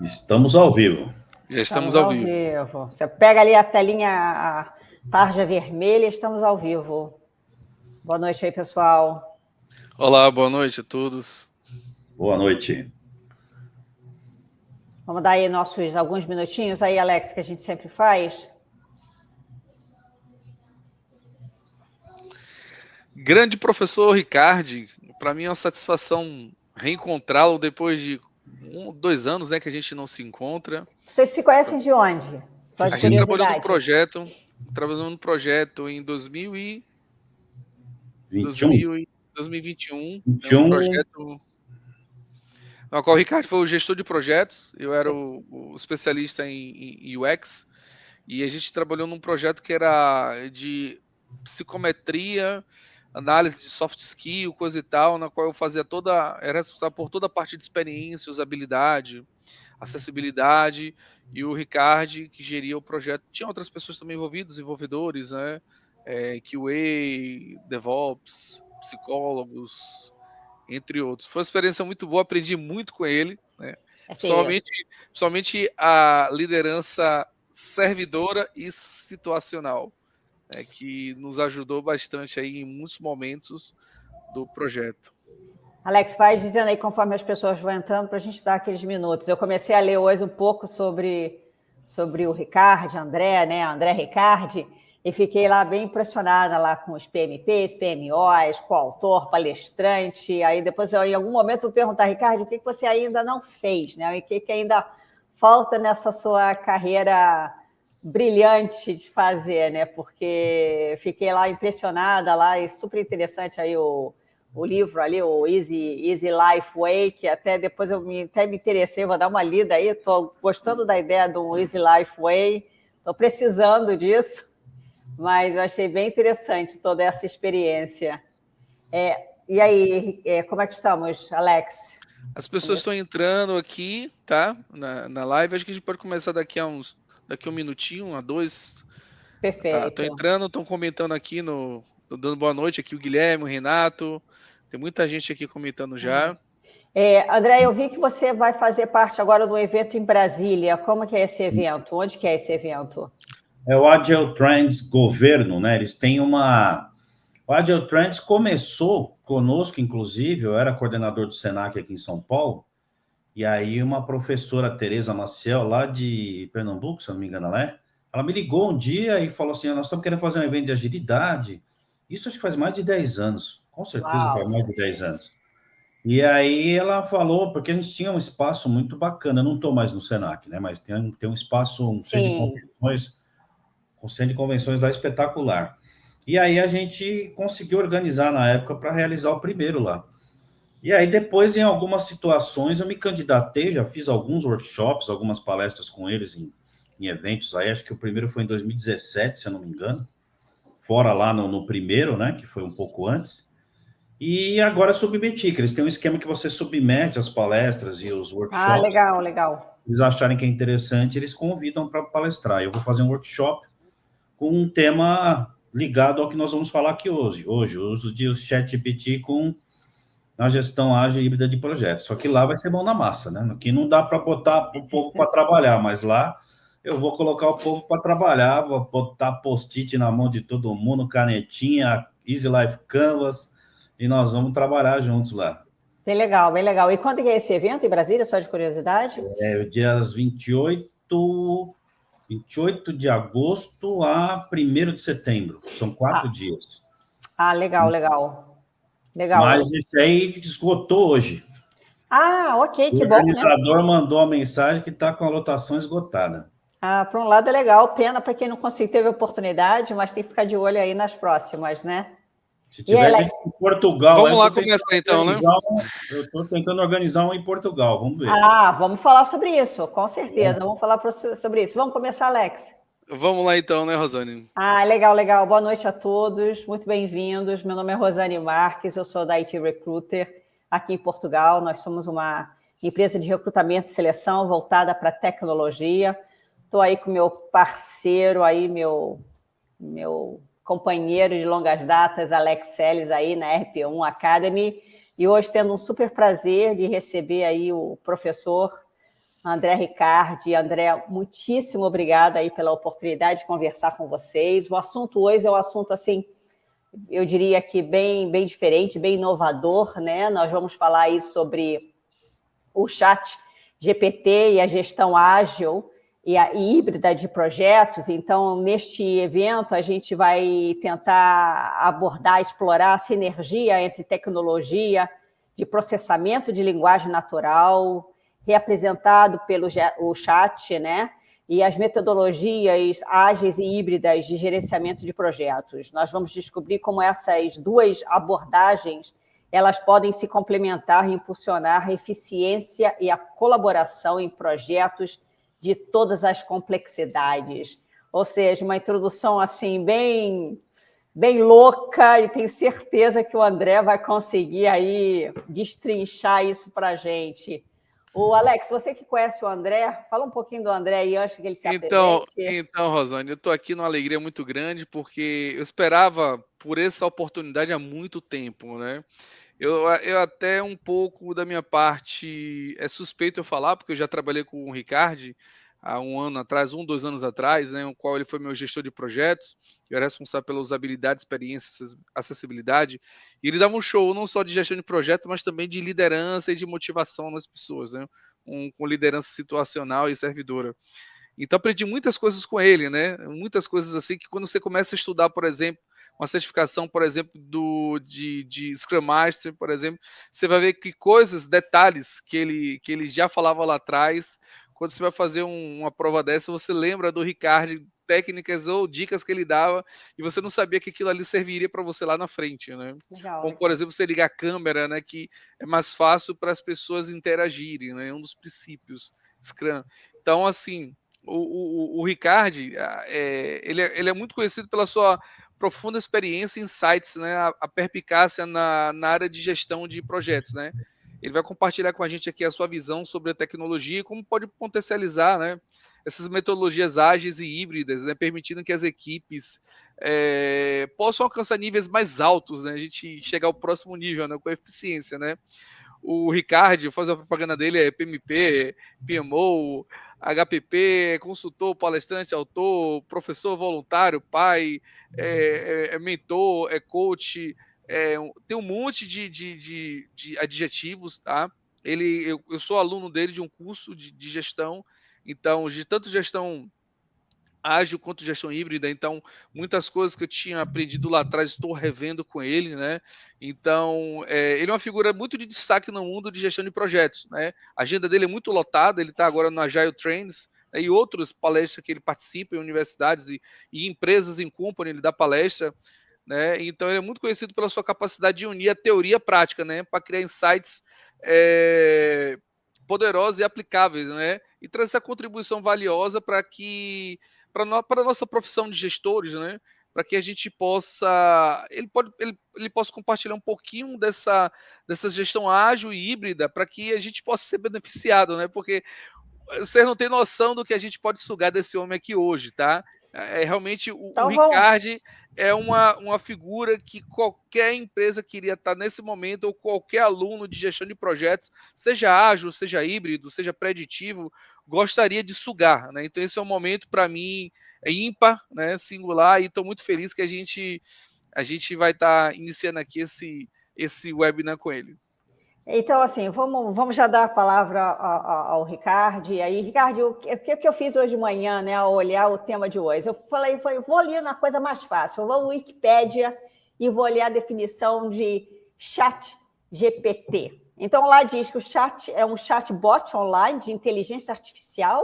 Estamos ao vivo. Já estamos ao vivo. Você pega ali a telinha, a tarja vermelha, estamos ao vivo. Boa noite aí, pessoal. Olá, boa noite a todos. Boa noite. Vamos dar aí alguns minutinhos aí, Alex, que a gente sempre faz. Grande professor Ricardo, para mim é uma satisfação reencontrá-lo depois de 2 anos, né, que a gente não se encontra. Vocês se conhecem de onde? Só de a gente curiosidade. trabalhou no projeto em 2021. É um projeto no qual o Ricardo foi o gestor de projetos, eu era o especialista em UX, e a gente trabalhou num projeto que era de psicometria, análise de soft skill, coisa e tal, na qual eu fazia era responsável por toda a parte de experiência, usabilidade, acessibilidade, e o Ricardo, que geria o projeto. Tinha outras pessoas também envolvidas, desenvolvedores, né? QA, DevOps, psicólogos, entre outros. Foi uma experiência muito boa, aprendi muito com ele, né? Somente a liderança servidora e situacional, que nos ajudou bastante aí em muitos momentos do projeto. Alex, vai dizendo aí conforme as pessoas vão entrando para a gente dar aqueles minutos. Eu comecei a ler hoje um pouco sobre o Ricardo, André, né? André Ricardi, e fiquei lá bem impressionada lá com os PMPs, PMOs, coautor, palestrante. Aí depois, em algum momento, eu vou perguntar, Ricardo, o que você ainda não fez, né? E o que ainda falta nessa sua carreira brilhante de fazer, né? Porque fiquei lá impressionada lá e super interessante aí o livro ali, o Easy Life Way, que até depois até me interessei, vou dar uma lida aí, estou gostando da ideia do Easy Life Way, estou precisando disso, mas eu achei bem interessante toda essa experiência. E aí, como é que estamos, Alex? As pessoas estão entrando aqui, tá? Na live, acho que a gente pode começar daqui a um minutinho, a 2. Perfeito. Estão entrando, estão comentando aqui tô dando boa noite aqui, o Guilherme, o Renato. Tem muita gente aqui comentando já. André, eu vi que você vai fazer parte agora do evento em Brasília. Como que é esse evento? Onde que é esse evento? É o Agile Trends Governo, né? Eles têm O Agile Trends começou conosco, inclusive, eu era coordenador do Senac aqui em São Paulo, e aí uma professora, Tereza Maciel, lá de Pernambuco, se eu não me engano, ela me ligou um dia e falou assim, nós estamos querendo fazer um evento de agilidade. Isso acho que faz mais de 10 anos, com certeza faz mais de 10 anos. E aí ela falou, porque a gente tinha um espaço muito bacana, eu não estou mais no Senac, né? Mas tem um espaço, um centro de convenções lá espetacular. E aí a gente conseguiu organizar na época para realizar o primeiro lá. E aí depois, em algumas situações, eu me candidatei, já fiz alguns workshops, algumas palestras com eles em eventos aí, acho que o primeiro foi em 2017, se eu não me engano, fora lá no primeiro, né, que foi um pouco antes. E agora submeti, que eles têm um esquema que você submete as palestras e os workshops. Ah, legal, legal. Eles acharem que é interessante, eles convidam para palestrar. Eu vou fazer um workshop com um tema ligado ao que nós vamos falar aqui hoje. Hoje, o uso de ChatGPT na gestão ágil e híbrida de projetos. Só que lá vai ser mão na massa, né? Aqui não dá para botar o povo para trabalhar, mas lá eu vou colocar o povo para trabalhar, vou botar post-it na mão de todo mundo, canetinha, Easy Life Canvas, e nós vamos trabalhar juntos lá. Bem legal, bem legal. E quando é esse evento em Brasília, só de curiosidade? Dias 28 de agosto a 1º de setembro. São 4 dias. Legal, legal. Legal. Mas esse aí esgotou hoje. Ok, que bom, né? O organizador mandou a mensagem que está com a lotação esgotada. Por um lado é legal, pena para quem não teve oportunidade, mas tem que ficar de olho aí nas próximas, né? Se tiver gente em Portugal... Vamos lá começar então, né? Eu estou tentando organizar um em Portugal, vamos ver. Vamos falar sobre isso, com certeza. Vamos falar sobre isso. Vamos começar, Alex? Vamos lá então, né, Rosane? Legal, legal. Boa noite a todos, muito bem-vindos. Meu nome é Rosane Marques, eu sou da IT Recruiter aqui em Portugal. Nós somos uma empresa de recrutamento e seleção voltada para tecnologia. Estou aí com meu parceiro, aí, meu companheiro de longas datas, Alex Seles, aí na RP1 Academy, e hoje tendo um super prazer de receber aí o professor André Ricardi. André, muitíssimo obrigada aí pela oportunidade de conversar com vocês. O assunto hoje é um assunto, assim, eu diria que bem diferente, bem inovador, né? Nós vamos falar aí sobre o chat GPT e a gestão ágil e híbrida de projetos. Então, neste evento, a gente vai tentar abordar, explorar a sinergia entre tecnologia de processamento de linguagem natural, reapresentado pelo o chat, né? E as metodologias ágeis e híbridas de gerenciamento de projetos. Nós vamos descobrir como essas duas abordagens elas podem se complementar e impulsionar a eficiência e a colaboração em projetos de todas as complexidades. Ou seja, uma introdução assim bem louca, e tenho certeza que o André vai conseguir aí destrinchar isso para a gente. O Alex, você que conhece o André, fala um pouquinho do André aí antes que ele se apresente. Então, Rosane, eu estou aqui numa alegria muito grande, porque eu esperava por essa oportunidade há muito tempo, né? Eu até um pouco da minha parte é suspeito eu falar, porque eu já trabalhei com o Ricardi há 2 anos atrás, né, o qual ele foi meu gestor de projetos, eu era responsável pela usabilidade, experiência, acessibilidade, e ele dava um show não só de gestão de projeto, mas também de liderança e de motivação nas pessoas, né, com liderança situacional e servidora. Então aprendi muitas coisas com ele, né? Muitas coisas assim que quando você começa a estudar, por exemplo, uma certificação, por exemplo, de Scrum Master, por exemplo, você vai ver que coisas, detalhes que ele já falava lá atrás, quando você vai fazer uma prova dessa, você lembra do Ricardo, técnicas ou dicas que ele dava, e você não sabia que aquilo ali serviria para você lá na frente, né? Legal, como, por exemplo, você ligar a câmera, né? Que é mais fácil para as pessoas interagirem, né? É um dos princípios Scrum. Então, assim, o Ricardi, ele é muito conhecido pela sua profunda experiência em insights, né, a perspicácia na área de gestão de projetos, né? Ele vai compartilhar com a gente aqui a sua visão sobre a tecnologia e como pode potencializar, né, essas metodologias ágeis e híbridas, né, permitindo que as equipes possam alcançar níveis mais altos, né, a gente chegar ao próximo nível, né, com eficiência, né? O Ricardo, faz a propaganda dele, é PMP, PMO, HPP, consultor, palestrante, autor, professor voluntário, pai, mentor, coach, tem um monte de adjetivos, tá? Eu sou aluno dele de um curso de gestão, então, de tanto gestão ágil quanto gestão híbrida, então muitas coisas que eu tinha aprendido lá atrás estou revendo com ele, né? Então ele é uma figura muito de destaque no mundo de gestão de projetos, né? A agenda dele é muito lotada, ele está agora no Agile Trends, né? E outras palestras que ele participa em universidades e empresas em company, ele dá palestra, né? Então ele é muito conhecido pela sua capacidade de unir a teoria e a prática, né? Para criar insights poderosos e aplicáveis, né? E trazer essa contribuição valiosa para a nossa profissão de gestores, né? Para que a gente possa, ele possa compartilhar um pouquinho dessa gestão ágil e híbrida, para que a gente possa ser beneficiado, né? Porque vocês não têm noção do que a gente pode sugar desse homem aqui hoje, tá? Realmente o Ricardi é uma figura que qualquer empresa queria estar nesse momento, ou qualquer aluno de gestão de projetos, seja ágil, seja híbrido, seja preditivo, gostaria de sugar, né? Então esse é um momento para mim ímpar, né? Singular, e estou muito feliz que a gente vai estar iniciando aqui esse webinar com ele. Então, assim, vamos já dar a palavra ao Ricardo. E aí, Ricardo, o que eu fiz hoje de manhã, né, ao olhar o tema de hoje? Eu falei, vou ler na coisa mais fácil, eu vou ao Wikipédia e vou ler a definição de chat GPT. Então, lá diz que o chat é um chatbot online de inteligência artificial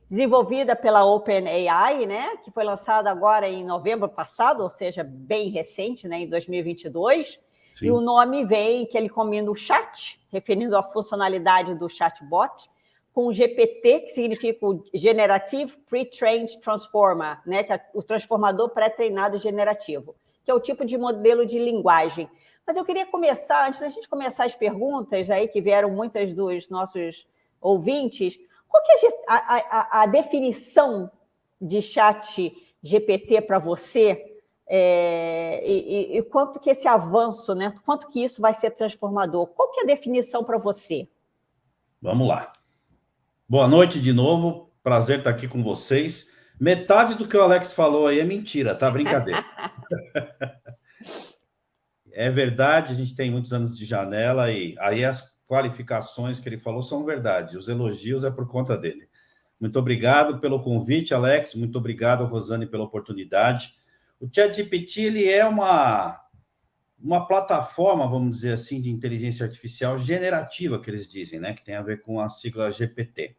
desenvolvida pela OpenAI, né, que foi lançada agora em novembro passado, ou seja, bem recente, né, em 2022. Sim. E o nome vem que ele combina o chat, referindo à funcionalidade do chatbot, com o GPT, que significa o Generative Pre-Trained Transformer, né, que é o transformador pré-treinado generativo, que é o tipo de modelo de linguagem. Mas eu queria começar, antes da gente começar as perguntas aí, que vieram muitas dos nossos ouvintes, qual que é a definição de chat GPT para você? E quanto que esse avanço, né? Quanto que isso vai ser transformador? Qual que é a definição para você? Vamos lá. Boa noite de novo. Prazer estar aqui com vocês. Metade do que o Alex falou aí é mentira, tá? Brincadeira. É verdade, a gente tem muitos anos de janela e aí as qualificações que ele falou são verdade. Os elogios é por conta dele. Muito obrigado pelo convite, Alex. Muito obrigado, Rosane, pela oportunidade. O ChatGPT, ele é uma plataforma, vamos dizer assim, de inteligência artificial generativa, que eles dizem, né? Que tem a ver com a sigla GPT.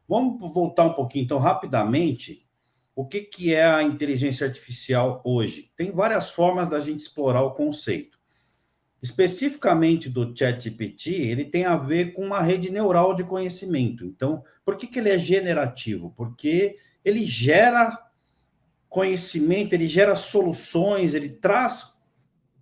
Vamos voltar um pouquinho, então, rapidamente. O que é a inteligência artificial hoje? Tem várias formas da gente explorar o conceito. Especificamente do ChatGPT, ele tem a ver com uma rede neural de conhecimento. Então, por que ele é generativo? Porque ele gera conhecimento, ele gera soluções, ele traz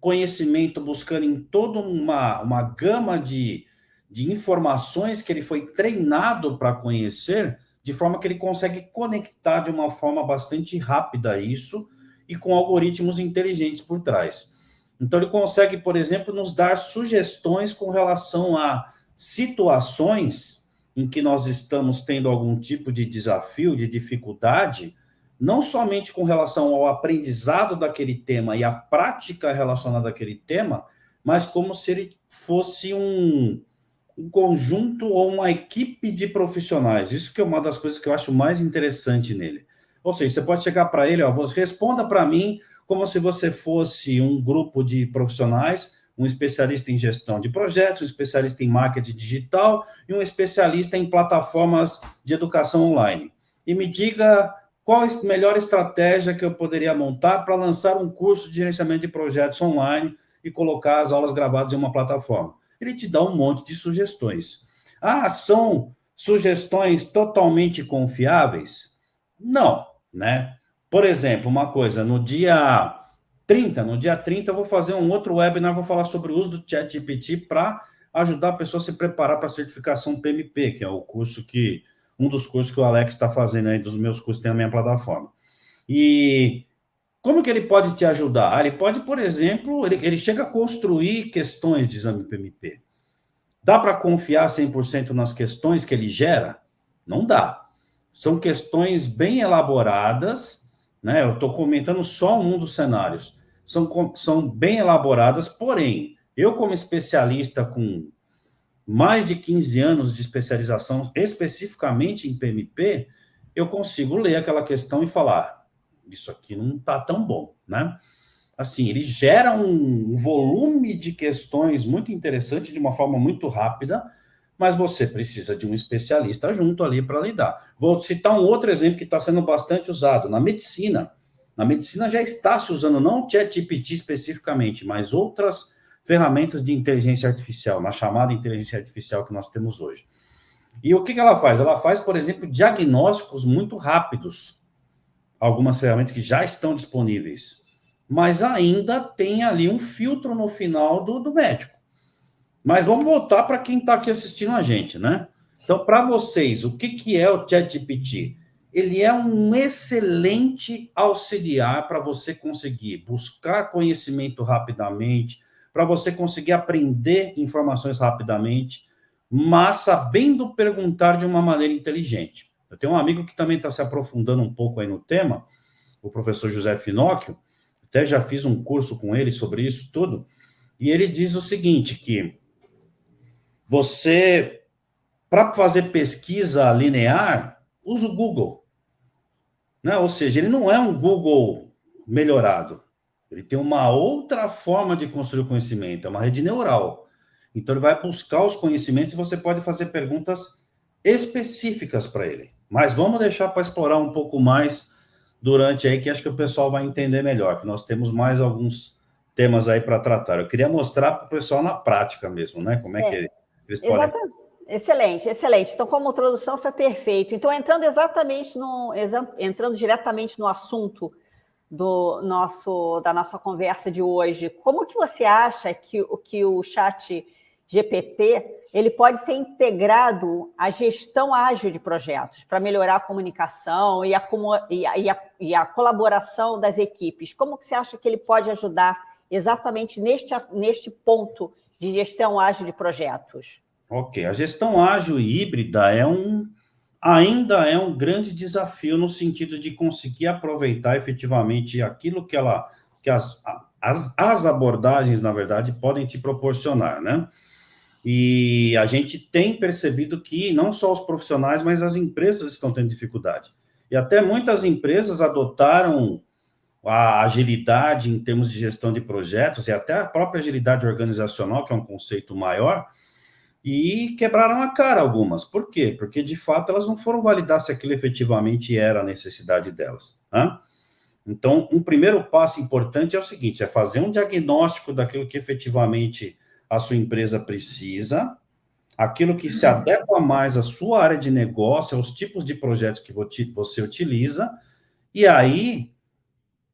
conhecimento buscando em toda uma gama de informações que ele foi treinado para conhecer, de forma que ele consegue conectar de uma forma bastante rápida isso e com algoritmos inteligentes por trás. Então, ele consegue, por exemplo, nos dar sugestões com relação a situações em que nós estamos tendo algum tipo de desafio, de dificuldade, não somente com relação ao aprendizado daquele tema e a prática relacionada àquele tema, mas como se ele fosse um conjunto ou uma equipe de profissionais. Isso que é uma das coisas que eu acho mais interessante nele. Ou seja, você pode chegar para ele, responda para mim como se você fosse um grupo de profissionais, um especialista em gestão de projetos, um especialista em marketing digital e um especialista em plataformas de educação online. E me diga qual a melhor estratégia que eu poderia montar para lançar um curso de gerenciamento de projetos online e colocar as aulas gravadas em uma plataforma. Ele te dá um monte de sugestões. Ah, são sugestões totalmente confiáveis? Não, né? Por exemplo, uma coisa, no dia 30 eu vou fazer um outro webinar, vou falar sobre o uso do ChatGPT para ajudar a pessoa a se preparar para a certificação PMP, que é o curso um dos cursos que o Alex está fazendo aí, dos meus cursos, tem na minha plataforma. E como que ele pode te ajudar? Ele pode, por exemplo, ele chega a construir questões de exame PMP. Dá para confiar 100% nas questões que ele gera? Não dá. São questões bem elaboradas, né? Eu estou comentando só um dos cenários. São bem elaboradas, porém, eu como especialista com mais de 15 anos de especialização, especificamente em PMP, eu consigo ler aquela questão e falar, isso aqui não está tão bom, né? Assim, ele gera um volume de questões muito interessante, de uma forma muito rápida, mas você precisa de um especialista junto ali para lidar. Vou citar um outro exemplo que está sendo bastante usado, na medicina. Na medicina já está se usando, não o ChatGPT especificamente, mas outras ferramentas de inteligência artificial, na chamada inteligência artificial que nós temos hoje. E o que ela faz? Ela faz, por exemplo, diagnósticos muito rápidos. Algumas ferramentas que já estão disponíveis. Mas ainda tem ali um filtro no final do médico. Mas vamos voltar para quem está aqui assistindo a gente, né? Então, para vocês, o que é o ChatGPT? Ele é um excelente auxiliar para você conseguir buscar conhecimento rapidamente, para você conseguir aprender informações rapidamente, mas sabendo perguntar de uma maneira inteligente. Eu tenho um amigo que também está se aprofundando um pouco aí no tema, o professor José Finocchio, até já fiz um curso com ele sobre isso tudo, e ele diz o seguinte, que você, para fazer pesquisa linear, usa o Google. Né? Ou seja, ele não é um Google melhorado. Ele tem uma outra forma de construir o conhecimento, é uma rede neural. Então, ele vai buscar os conhecimentos e você pode fazer perguntas específicas para ele. Mas vamos deixar para explorar um pouco mais durante aí, que acho que o pessoal vai entender melhor, que nós temos mais alguns temas aí para tratar. Eu queria mostrar para o pessoal na prática mesmo, né? Como é que eles podem... Exatamente. Excelente, excelente. Então, como introdução, foi perfeito. Então, entrando diretamente no assunto da nossa conversa de hoje, como que você acha que o chat GPT ele pode ser integrado à gestão ágil de projetos para melhorar a comunicação e a colaboração das equipes? Como que você acha que ele pode ajudar exatamente neste ponto de gestão ágil de projetos? Ok, a gestão ágil e híbrida é ainda é um grande desafio no sentido de conseguir aproveitar efetivamente aquilo que as abordagens, na verdade, podem te proporcionar, né? E a gente tem percebido que não só os profissionais, mas as empresas estão tendo dificuldade. E até muitas empresas adotaram a agilidade em termos de gestão de projetos e até a própria agilidade organizacional, que é um conceito maior, e quebraram a cara algumas. Por quê? Porque, de fato, elas não foram validar se aquilo efetivamente era a necessidade delas, né? Então, um primeiro passo importante é o seguinte, é fazer um diagnóstico daquilo que efetivamente a sua empresa precisa, aquilo que se adequa mais à sua área de negócio, aos tipos de projetos que você utiliza, e aí,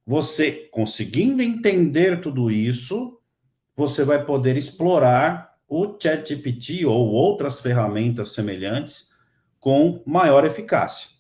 você conseguindo entender tudo isso, você vai poder explorar o ChatGPT ou outras ferramentas semelhantes com maior eficácia.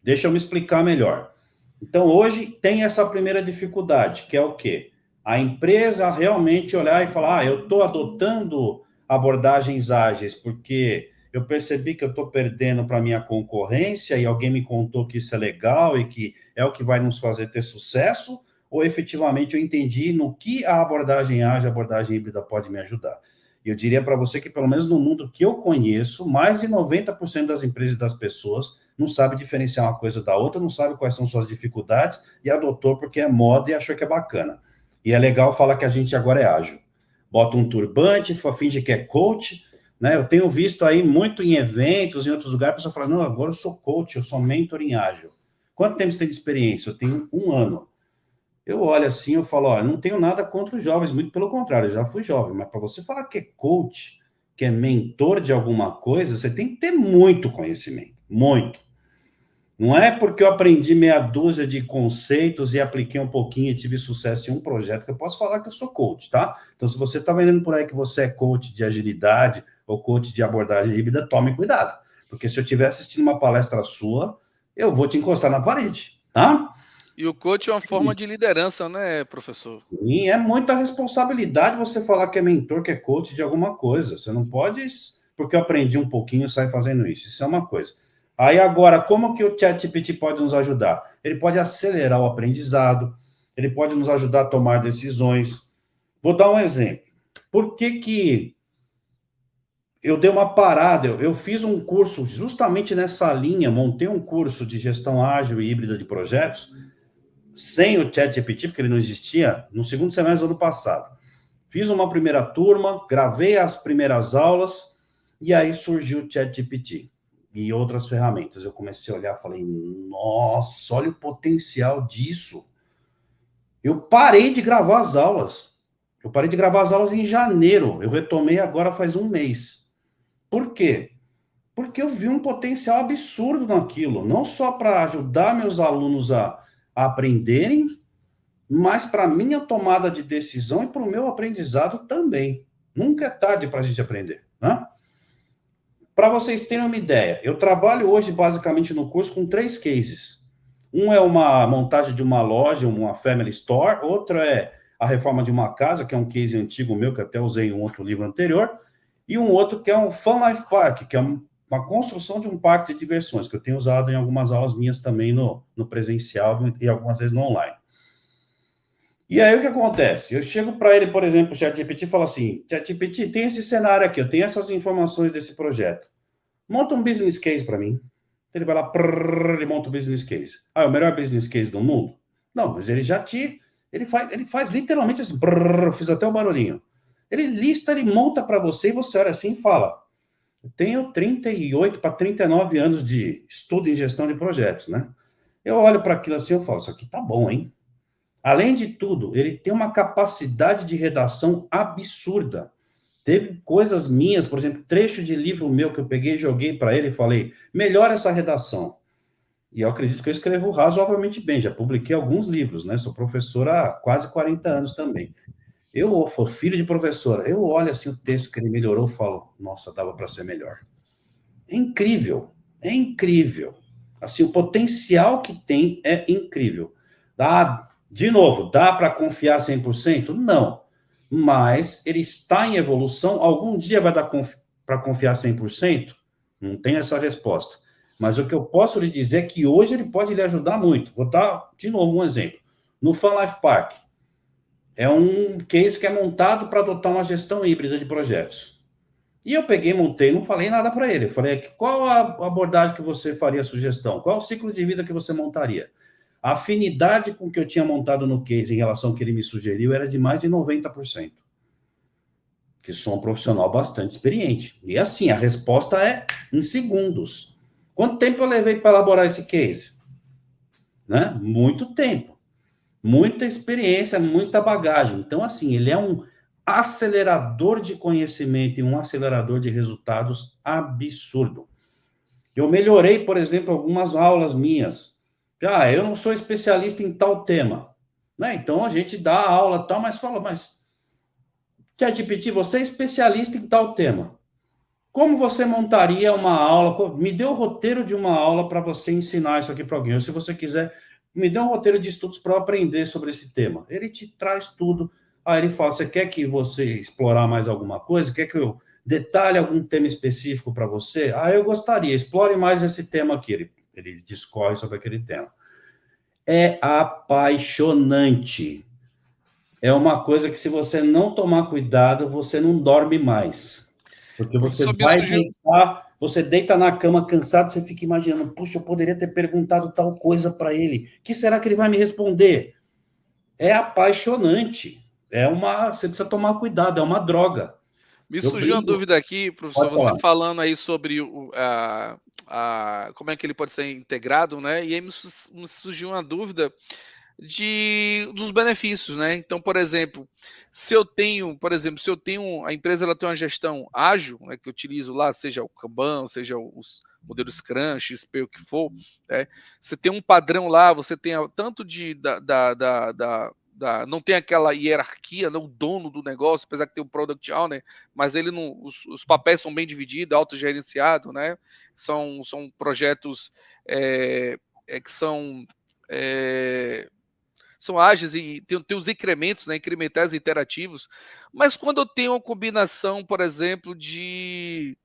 Deixa eu me explicar melhor. Então, hoje tem essa primeira dificuldade, que é o quê? A empresa realmente olhar e falar, eu estou adotando abordagens ágeis porque eu percebi que eu estou perdendo para a minha concorrência e alguém me contou que isso é legal e que é o que vai nos fazer ter sucesso, ou efetivamente eu entendi no que a abordagem ágil, a abordagem híbrida pode me ajudar. Eu diria para você que, pelo menos no mundo que eu conheço, mais de 90% das empresas e das pessoas não sabe diferenciar uma coisa da outra, não sabe quais são suas dificuldades e adotou porque é moda e achou que é bacana. E é legal falar que a gente agora é ágil. Bota um turbante, finge que é coach, né? Eu tenho visto aí muito em eventos, em outros lugares, a pessoa fala, não, agora eu sou coach, eu sou mentor em ágil. Quanto tempo você tem de experiência? Eu tenho 1 ano. Eu olho assim, eu falo, ó, não tenho nada contra os jovens, muito pelo contrário, eu já fui jovem, mas para você falar que é coach, que é mentor de alguma coisa, você tem que ter muito conhecimento, muito. Não é porque eu aprendi meia dúzia de conceitos e apliquei um pouquinho e tive sucesso em um projeto que eu posso falar que eu sou coach, tá? Então, se você está vendendo por aí que você é coach de agilidade ou coach de abordagem híbrida, tome cuidado, porque se eu estiver assistindo uma palestra sua, eu vou te encostar na parede, tá? E o coach é uma forma de liderança, né, professor? E é muita responsabilidade você falar que é mentor, que é coach de alguma coisa. Você não pode, porque eu aprendi um pouquinho, sair fazendo isso. Isso é uma coisa. Aí agora, como que o ChatGPT pode nos ajudar? Ele pode acelerar o aprendizado, ele pode nos ajudar a tomar decisões. Vou dar um exemplo. Por que eu dei uma parada? Eu fiz um curso justamente nessa linha, montei um curso de gestão ágil e híbrida de projetos, sem o ChatGPT, porque ele não existia, no segundo semestre do ano passado. Fiz uma primeira turma, gravei as primeiras aulas, e aí surgiu o ChatGPT e outras ferramentas. Eu comecei a olhar e falei, nossa, olha o potencial disso. Eu parei de gravar as aulas. Eu parei de gravar as aulas em janeiro. Eu retomei agora faz 1 mês. Por quê? Porque eu vi um potencial absurdo naquilo, não só para ajudar meus alunos a aprenderem, mas para a minha tomada de decisão e para o meu aprendizado também. Nunca é tarde para a gente aprender, né? Para vocês terem uma ideia, eu trabalho hoje basicamente no curso com 3 cases. Um é uma montagem de uma loja, uma family store, outro é a reforma de uma casa, que é um case antigo meu, que até usei em um outro livro anterior, e um outro que é um Fun Life Park, que é uma construção de um parque de diversões, que eu tenho usado em algumas aulas minhas também no presencial e algumas vezes no online. E aí o que acontece? Eu chego para ele, por exemplo, o ChatGPT e falo assim, ChatGPT, tem esse cenário aqui, eu tenho essas informações desse projeto. Monta um business case para mim. Ele vai lá, ele monta um business case. Ah, é o melhor business case do mundo? Não, mas ele já ele faz literalmente assim, fiz até o barulhinho. Ele lista, ele monta para você e você olha assim e fala, eu tenho 38 para 39 anos de estudo em gestão de projetos, né? Eu olho para aquilo assim e falo, isso aqui tá bom, hein? Além de tudo, ele tem uma capacidade de redação absurda. Teve coisas minhas, por exemplo, trecho de livro meu que eu peguei e joguei para ele e falei, melhora essa redação. E eu acredito que eu escrevo razoavelmente bem, já publiquei alguns livros, né? Sou professor há quase 40 anos também. Eu sou filho de professora, eu olho assim o texto que ele melhorou e falo, nossa, dava para ser melhor. É incrível, é incrível. Assim, o potencial que tem é incrível. De novo, dá para confiar 100%? Não. Mas ele está em evolução. Algum dia vai dar para confiar 100%? Não tem essa resposta. Mas o que eu posso lhe dizer é que hoje ele pode lhe ajudar muito. Vou dar, de novo, um exemplo. No Fun Life Park, é um case que é montado para adotar uma gestão híbrida de projetos. E eu peguei, montei, não falei nada para ele. Eu falei, qual a abordagem que você faria sugestão? Qual o ciclo de vida que você montaria? A afinidade com o que eu tinha montado no case em relação ao que ele me sugeriu era de mais de 90%. Que sou um profissional bastante experiente. E assim, a resposta é em segundos. Quanto tempo eu levei para elaborar esse case? Né? Muito tempo. Muita experiência, muita bagagem. Então, assim, ele é um acelerador de conhecimento e um acelerador de resultados absurdo. Eu melhorei, por exemplo, algumas aulas minhas. Eu não sou especialista em tal tema. Né? Então, a gente dá a aula tal, mas fala, mas ChatGPT, você é especialista em tal tema. Como você montaria uma aula? Me dê o roteiro de uma aula para você ensinar isso aqui para alguém. Ou se você quiser, me dê um roteiro de estudos para eu aprender sobre esse tema. Ele te traz tudo. Aí ele fala, você quer que você explorar mais alguma coisa? Quer que eu detalhe algum tema específico para você? Eu gostaria, explore mais esse tema aqui. Ele discorre sobre aquele tema. É apaixonante. É uma coisa que, se você não tomar cuidado, você não dorme mais. Porque você vai deitar, você deita na cama cansado, você fica imaginando, puxa, eu poderia ter perguntado tal coisa para ele. O que será que ele vai me responder? É apaixonante. Você precisa tomar cuidado, é uma droga. Me surgiu uma dúvida aqui, professor, você falando aí sobre como é que ele pode ser integrado, né? E aí me surgiu uma dúvida dos benefícios, né? Então, por exemplo, se eu tenho, a empresa ela tem uma gestão ágil, né, que eu utilizo lá, seja o Kanban, seja os modelos Scrum, XP, o que for, né? Você tem um padrão lá, você tem tanto não tem aquela hierarquia, né, o dono do negócio, apesar que tem o Product Owner, mas ele não, os papéis são bem divididos, autogerenciado, né? São projetos que são ágeis e tem os incrementos, né, incrementais e iterativos, mas quando eu tenho uma combinação, por exemplo, de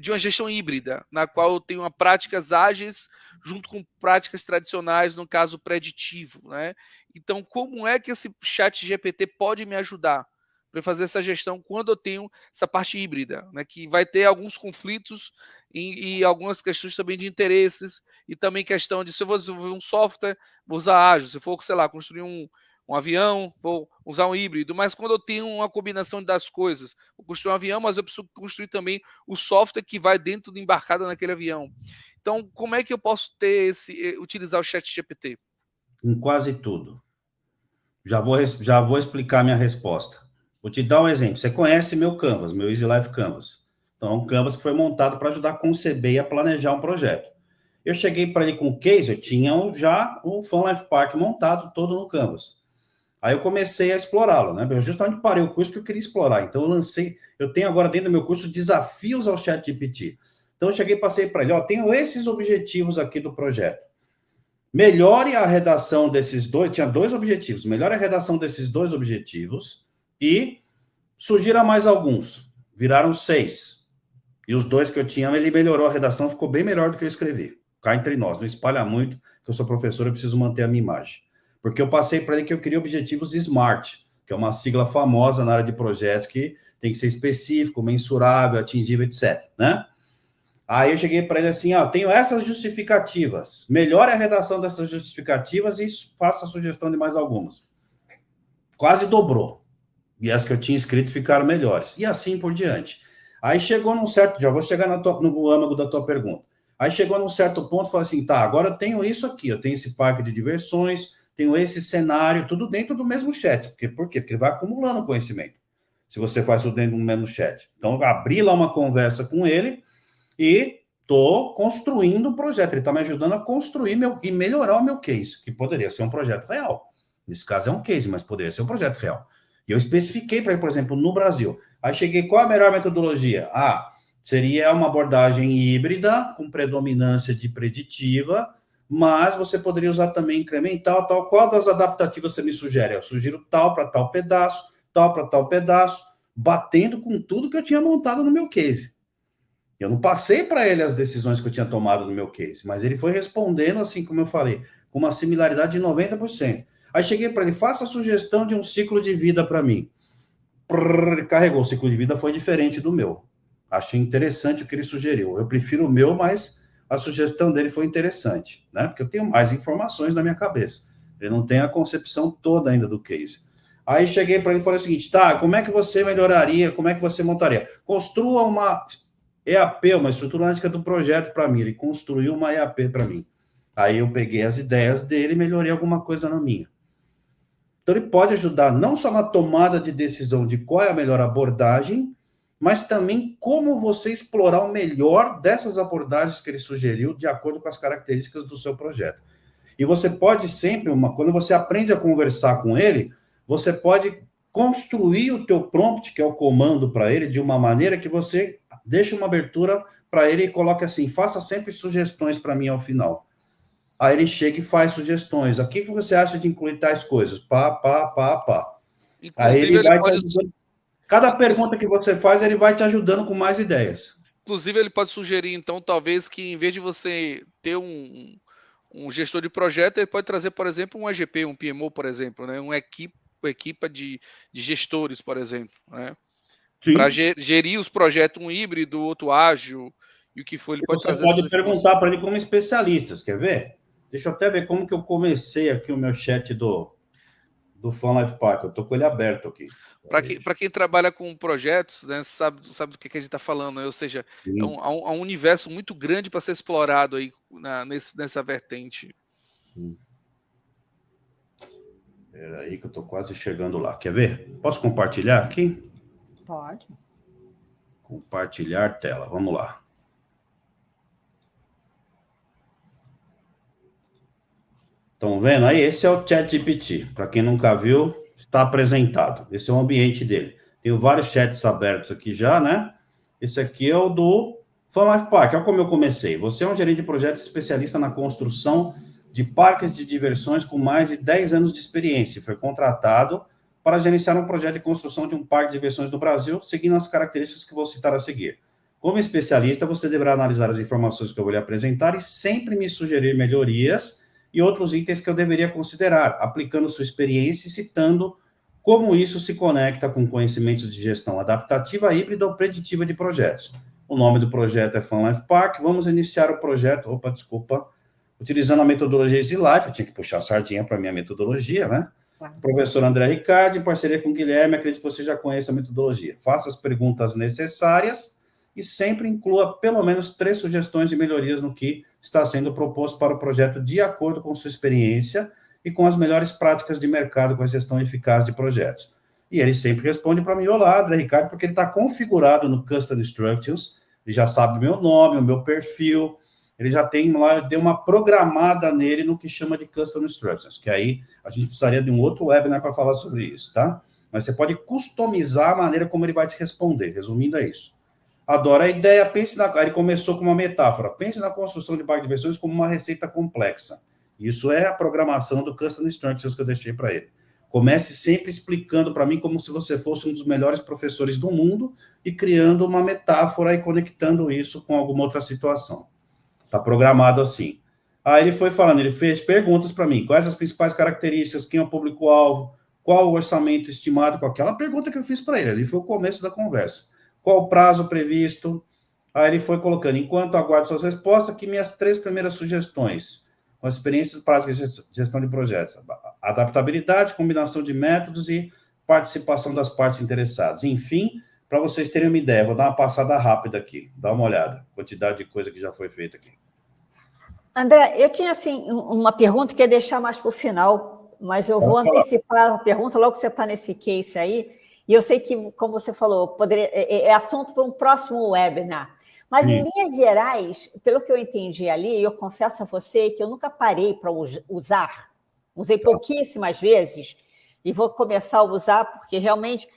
uma gestão híbrida, na qual eu tenho práticas ágeis junto com práticas tradicionais, no caso preditivo, né? Então, como é que esse chat GPT pode me ajudar para fazer essa gestão quando eu tenho essa parte híbrida, né? Que vai ter alguns conflitos e algumas questões também de interesses e também questão de, se eu vou desenvolver um software, vou usar ágil, se for, sei lá, construir um avião, vou usar um híbrido, mas quando eu tenho uma combinação das coisas, vou construir um avião, mas eu preciso construir também o software que vai dentro do embarcado naquele avião. Então, como é que eu posso utilizar o ChatGPT? Em quase tudo. Já vou explicar minha resposta. Vou te dar um exemplo. Você conhece meu Canvas, meu Easy Life Canvas. Então, é um Canvas que foi montado para ajudar a conceber e a planejar um projeto. Eu cheguei para ele com o case, eu tinha já o Fun Life Park montado todo no Canvas. Aí eu comecei a explorá-lo, né? Eu justamente parei o curso porque eu queria explorar. Então, eu tenho agora dentro do meu curso desafios ao ChatGPT. Então, eu cheguei e passei para ele, tenho esses objetivos aqui do projeto. Melhore a redação desses dois, tinha 2 objetivos, melhore a redação desses 2 objetivos e sugira mais alguns. Viraram 6. E os 2 que eu tinha, ele melhorou a redação, ficou bem melhor do que eu escrevi. Cá entre nós, não espalha muito, que eu sou professor, eu preciso manter a minha imagem. Porque eu passei para ele que eu queria objetivos SMART, que é uma sigla famosa na área de projetos, que tem que ser específico, mensurável, atingível, etc. Né? Aí eu cheguei para ele assim, tenho essas justificativas, melhore a redação dessas justificativas e faça a sugestão de mais algumas. Quase dobrou. E as que eu tinha escrito ficaram melhores. E assim por diante. Aí chegou num certo, já vou chegar no âmago da tua pergunta. Aí chegou num certo ponto, falei assim, agora eu tenho isso aqui, eu tenho esse parque de diversões, tenho esse cenário, tudo dentro do mesmo chat. Por quê? Porque ele vai acumulando conhecimento. Se você faz tudo dentro do mesmo chat. Então, eu abri lá uma conversa com ele e estou construindo um projeto. Ele está me ajudando a construir e melhorar o meu case, que poderia ser um projeto real. Nesse caso é um case, mas poderia ser um projeto real. E eu especifiquei para ele, por exemplo, no Brasil. Aí cheguei, qual a melhor metodologia? Seria uma abordagem híbrida, com predominância de preditiva, mas você poderia usar também incremental, tal. Qual das adaptativas você me sugere? Eu sugiro tal para tal pedaço, batendo com tudo que eu tinha montado no meu case. Eu não passei para ele as decisões que eu tinha tomado no meu case, mas ele foi respondendo, assim como eu falei, com uma similaridade de 90%. Aí cheguei para ele, faça a sugestão de um ciclo de vida para mim. Ele carregou, o ciclo de vida foi diferente do meu. Achei interessante o que ele sugeriu. Eu prefiro o meu, mas a sugestão dele foi interessante, né? Porque eu tenho mais informações na minha cabeça. Ele não tem a concepção toda ainda do case. Aí cheguei para ele e falei o seguinte, tá, como é que você melhoraria, como é que você montaria? Construa uma EAP, uma estrutura analítica do projeto para mim. Ele construiu uma EAP para mim. Aí eu peguei as ideias dele e melhorei alguma coisa na minha. Então ele pode ajudar não só na tomada de decisão de qual é a melhor abordagem, mas também como você explorar o melhor dessas abordagens que ele sugeriu de acordo com as características do seu projeto. E você pode sempre, quando você aprende a conversar com ele, você pode construir o teu prompt, que é o comando para ele, de uma maneira que você deixa uma abertura para ele e coloque assim, faça sempre sugestões para mim ao final. Aí ele chega e faz sugestões. O que você acha de incluir tais coisas? Pá. Inclusive, Aí ele vai pode... Cada pergunta que você faz, ele vai te ajudando com mais ideias. Inclusive, ele pode sugerir, então, talvez que em vez de você ter um gestor de projeto, ele pode trazer, por exemplo, um EGP, um PMO, por exemplo, né? Uma equipa de gestores, por exemplo, né? Para gerir os projetos, um híbrido, outro ágil, e o que for, ele pode trazer. Você pode perguntar para ele como especialistas, quer ver? Deixa eu até ver como que eu comecei aqui o meu chat do Fun Life Park. Eu estou com ele aberto aqui. Para quem trabalha com projetos, né, sabe do que a gente está falando, né? Ou seja, há um universo muito grande para ser explorado aí nessa vertente. Espera aí que eu estou quase chegando lá. Quer ver? Posso compartilhar aqui? Pode. Compartilhar tela. Vamos lá. Estão vendo aí? Esse é o ChatGPT. Para quem nunca viu, está apresentado. Esse é o ambiente dele. Tenho vários chats abertos aqui já, né? Esse aqui é o do Fun Life Park. Olha como eu comecei. Você é um gerente de projetos especialista na construção de parques de diversões com mais de 10 anos de experiência. Foi contratado para gerenciar um projeto de construção de um parque de diversões no Brasil, seguindo as características que vou citar a seguir. Como especialista, você deverá analisar as informações que eu vou lhe apresentar e sempre me sugerir melhorias e outros itens que eu deveria considerar, aplicando sua experiência e citando como isso se conecta com conhecimentos de gestão adaptativa, híbrida ou preditiva de projetos. O nome do projeto é Fun Life Park. Vamos iniciar o projeto, utilizando a metodologia Easy Life. Eu tinha que puxar a sardinha para a minha metodologia, né? Professor André Riccardi, em parceria com o Guilherme, acredito que você já conhece a metodologia. Faça as perguntas necessárias e sempre inclua pelo menos 3 sugestões de melhorias no que está sendo proposto para o projeto de acordo com sua experiência e com as melhores práticas de mercado com a gestão eficaz de projetos. E ele sempre responde para mim, olá, André Riccardi, porque ele está configurado no Custom Instructions, ele já sabe o meu nome, o meu perfil, ele já tem lá, deu uma programada nele no que chama de Custom Instructions, que aí a gente precisaria de um outro webinar para falar sobre isso, tá? Mas você pode customizar a maneira como ele vai te responder, resumindo é isso. Adoro a ideia, ele começou com uma metáfora, pense na construção de parque de diversões como uma receita complexa. Isso é a programação do Custom Instructions que eu deixei para ele. Comece sempre explicando para mim como se você fosse um dos melhores professores do mundo e criando uma metáfora e conectando isso com alguma outra situação. Está programado assim. Aí ele foi falando, ele fez perguntas para mim, quais as principais características, quem é o público-alvo, qual o orçamento estimado, com aquela pergunta que eu fiz para ele, ali foi o começo da conversa. Qual o prazo previsto? Aí ele foi colocando, enquanto aguardo suas respostas, aqui minhas 3 primeiras sugestões, com as experiências práticas de gestão de projetos. Adaptabilidade, combinação de métodos e participação das partes interessadas. Enfim, para vocês terem uma ideia, vou dar uma passada rápida aqui, dá uma olhada, quantidade de coisa que já foi feita aqui. André, eu tinha assim uma pergunta que ia deixar mais para o final, mas eu vou antecipar a pergunta logo que você está nesse case aí, e eu sei que, como você falou, é assunto para um próximo webinar. Mas, em linhas gerais, pelo que eu entendi ali, eu confesso a você que eu nunca parei para usar, usei pouquíssimas vezes, e vou começar a usar, porque realmente...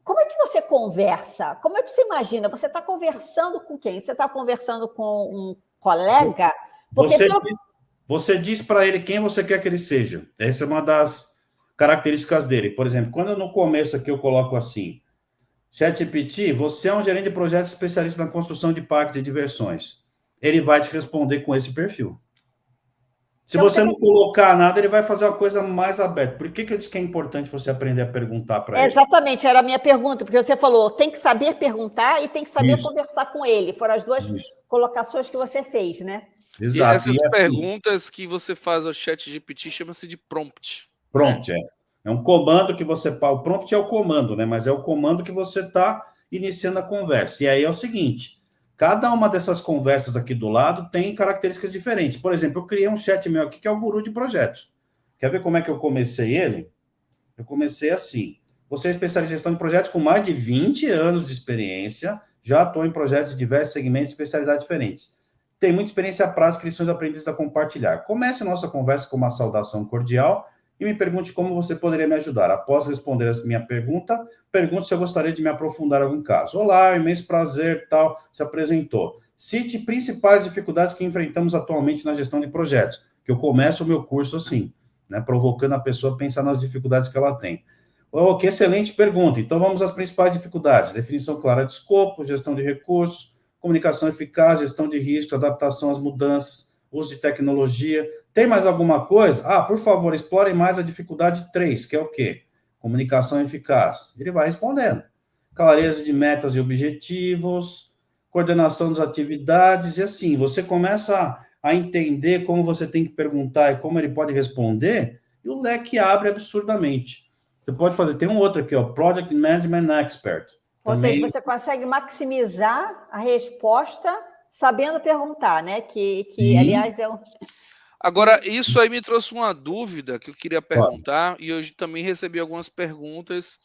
Como é que você conversa? Como é que você imagina? Você está conversando com quem? Você está conversando com um colega? Porque você diz para ele quem você quer que ele seja. Essa é uma das características dele. Por exemplo, quando no começo aqui eu coloco assim, ChatGPT, você é um gerente de projetos especialista na construção de parques de diversões. Ele vai te responder com esse perfil. Se Então, você não colocar nada, ele vai fazer uma coisa mais aberta. Por que eu disse que é importante você aprender a perguntar para ele? Exatamente, era a minha pergunta, porque você falou, tem que saber perguntar e tem que saber conversar com ele. Foram as duas colocações que você fez, né? Exato. E essas perguntas que você faz ao ChatGPT chama-se de prompt. Prompt, é um comando que você... O prompt é o comando, né? Mas é o comando que você está iniciando a conversa. E aí é o seguinte, cada uma dessas conversas aqui do lado tem características diferentes. Por exemplo, eu criei um chat meu aqui que é o Guru de Projetos. Quer ver como é que eu comecei ele? Eu comecei assim. Você é especialista em gestão de projetos com mais de 20 anos de experiência, já atuou em projetos de diversos segmentos e especialidades diferentes. Tem muita experiência prática e lições aprendidas a compartilhar. Comece a nossa conversa com uma saudação cordial e me pergunte como você poderia me ajudar. Após responder a minha pergunta, pergunte se eu gostaria de me aprofundar em algum caso. Olá, imenso prazer, tal, se apresentou. Cite principais dificuldades que enfrentamos atualmente na gestão de projetos, que eu começo o meu curso assim, né, provocando a pessoa a pensar nas dificuldades que ela tem. Oh, que excelente pergunta. Então, vamos às principais dificuldades. Definição clara de escopo, gestão de recursos, comunicação eficaz, gestão de risco, adaptação às mudanças, uso de tecnologia. Tem mais alguma coisa? Por favor, explore mais a dificuldade 3, que é o quê? Comunicação eficaz. Ele vai respondendo. Clareza de metas e objetivos, coordenação das atividades, e assim, você começa a entender como você tem que perguntar e como ele pode responder, e o leque abre absurdamente. Você pode fazer, tem um outro aqui, Project Management Expert. Ou seja, você consegue maximizar a resposta sabendo perguntar, né? Que aliás, é um... Agora, isso aí me trouxe uma dúvida que eu queria perguntar, e eu também recebi algumas perguntas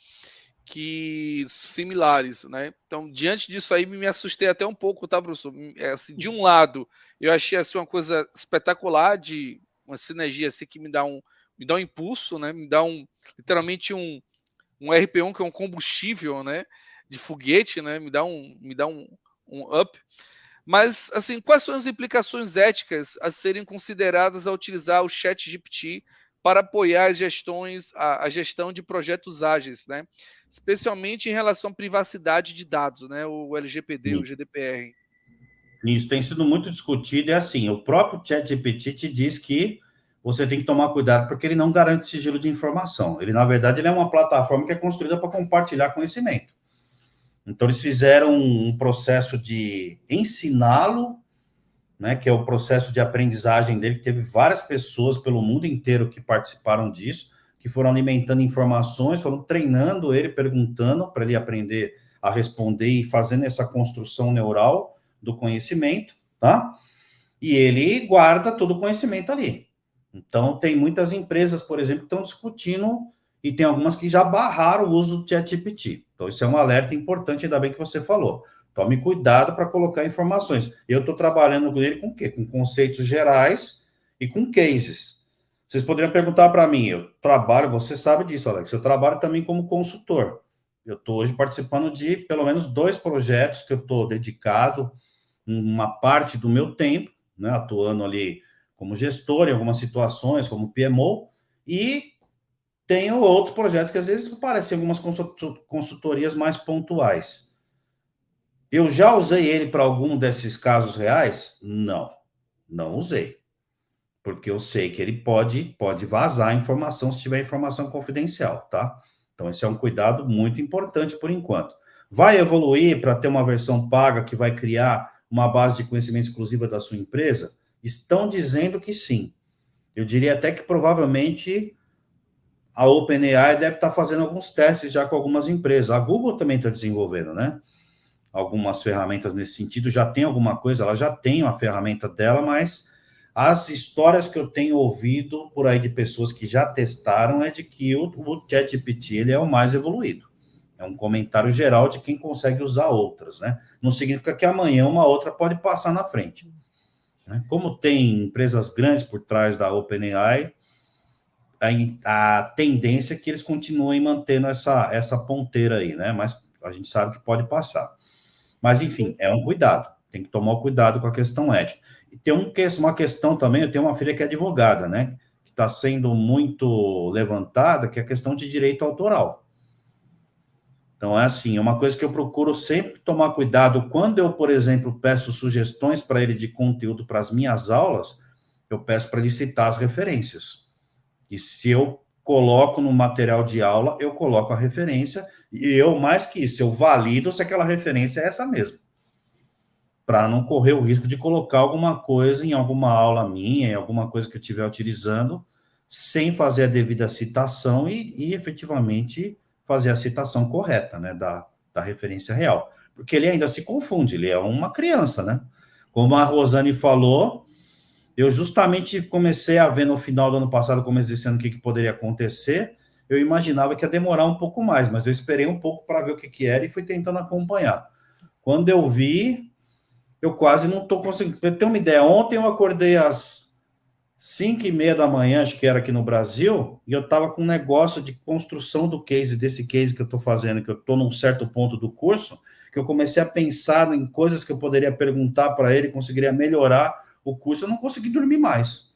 similares, né? Então, diante disso aí, me assustei até um pouco, tá, professor? Assim, de um lado, eu achei assim, uma coisa espetacular, de uma sinergia assim, que me dá um impulso, né? Me dá literalmente um RP1, que é um combustível, né? De foguete, né? Me dá um up. Mas, assim, quais são as implicações éticas a serem consideradas ao utilizar o ChatGPT para apoiar a gestão de projetos ágeis, né? Especialmente em relação à privacidade de dados, né? O LGPD, o GDPR. Isso tem sido muito discutido, é assim, o próprio ChatGPT te diz que você tem que tomar cuidado porque ele não garante sigilo de informação. Ele, na verdade, ele é uma plataforma que é construída para compartilhar conhecimento. Então, eles fizeram um processo de ensiná-lo, né, que é o processo de aprendizagem dele, que teve várias pessoas pelo mundo inteiro que participaram disso, que foram alimentando informações, foram treinando ele, perguntando para ele aprender a responder e fazendo essa construção neural do conhecimento, tá? E ele guarda todo o conhecimento ali. Então, tem muitas empresas, por exemplo, que estão discutindo, e tem algumas que já barraram o uso do ChatGPT. Então, isso é um alerta importante, ainda bem que você falou. Tome cuidado para colocar informações. Eu estou trabalhando com ele com o quê? Com conceitos gerais e com cases. Vocês poderiam perguntar para mim, eu trabalho, você sabe disso, Alex, eu trabalho também como consultor. Eu estou hoje participando de pelo menos 2 projetos que eu estou dedicado uma parte do meu tempo, né, atuando ali como gestor em algumas situações, como PMO, e tenho outros projetos que às vezes parecem algumas consultorias mais pontuais. Eu já usei ele para algum desses casos reais? Não usei. Porque eu sei que ele pode vazar a informação se tiver informação confidencial, tá? Então, esse é um cuidado muito importante por enquanto. Vai evoluir para ter uma versão paga que vai criar uma base de conhecimento exclusiva da sua empresa? Estão dizendo que sim. Eu diria até que provavelmente a OpenAI deve estar fazendo alguns testes já com algumas empresas. A Google também está desenvolvendo, né? Algumas ferramentas nesse sentido, já tem alguma coisa, ela já tem uma ferramenta dela, mas as histórias que eu tenho ouvido por aí de pessoas que já testaram é de que o ChatGPT ele é o mais evoluído. É um comentário geral de quem consegue usar outras, né? Não significa que amanhã uma outra pode passar na frente. Né? Como tem empresas grandes por trás da OpenAI, a tendência é que eles continuem mantendo essa ponteira aí, né? Mas a gente sabe que pode passar. Mas, enfim, é um cuidado. Tem que tomar cuidado com a questão ética. E tem uma questão também, eu tenho uma filha que é advogada, né? Que está sendo muito levantada, que é a questão de direito autoral. Então, é assim, é uma coisa que eu procuro sempre tomar cuidado. Quando eu, por exemplo, peço sugestões para ele de conteúdo para as minhas aulas, eu peço para ele citar as referências. E se eu coloco no material de aula, eu coloco a referência, e eu, mais que isso, eu valido se aquela referência é essa mesma, para não correr o risco de colocar alguma coisa em alguma aula minha, em alguma coisa que eu estiver utilizando, sem fazer a devida citação e efetivamente fazer a citação correta, né, da referência real. Porque ele ainda se confunde, ele é uma criança, né? Como a Rosane falou, eu justamente comecei a ver no final do ano passado, começo desse ano, o que poderia acontecer. Eu imaginava que ia demorar um pouco mais, mas eu esperei um pouco para ver o que era e fui tentando acompanhar. Quando eu vi, eu quase não estou conseguindo. Para ter uma ideia, ontem eu acordei às 5h30 da manhã, acho que era aqui no Brasil, e eu estava com um negócio de construção do case, desse case que eu estou fazendo, que eu estou num certo ponto do curso, que eu comecei a pensar em coisas que eu poderia perguntar para ele, conseguiria melhorar o curso, eu não consegui dormir mais.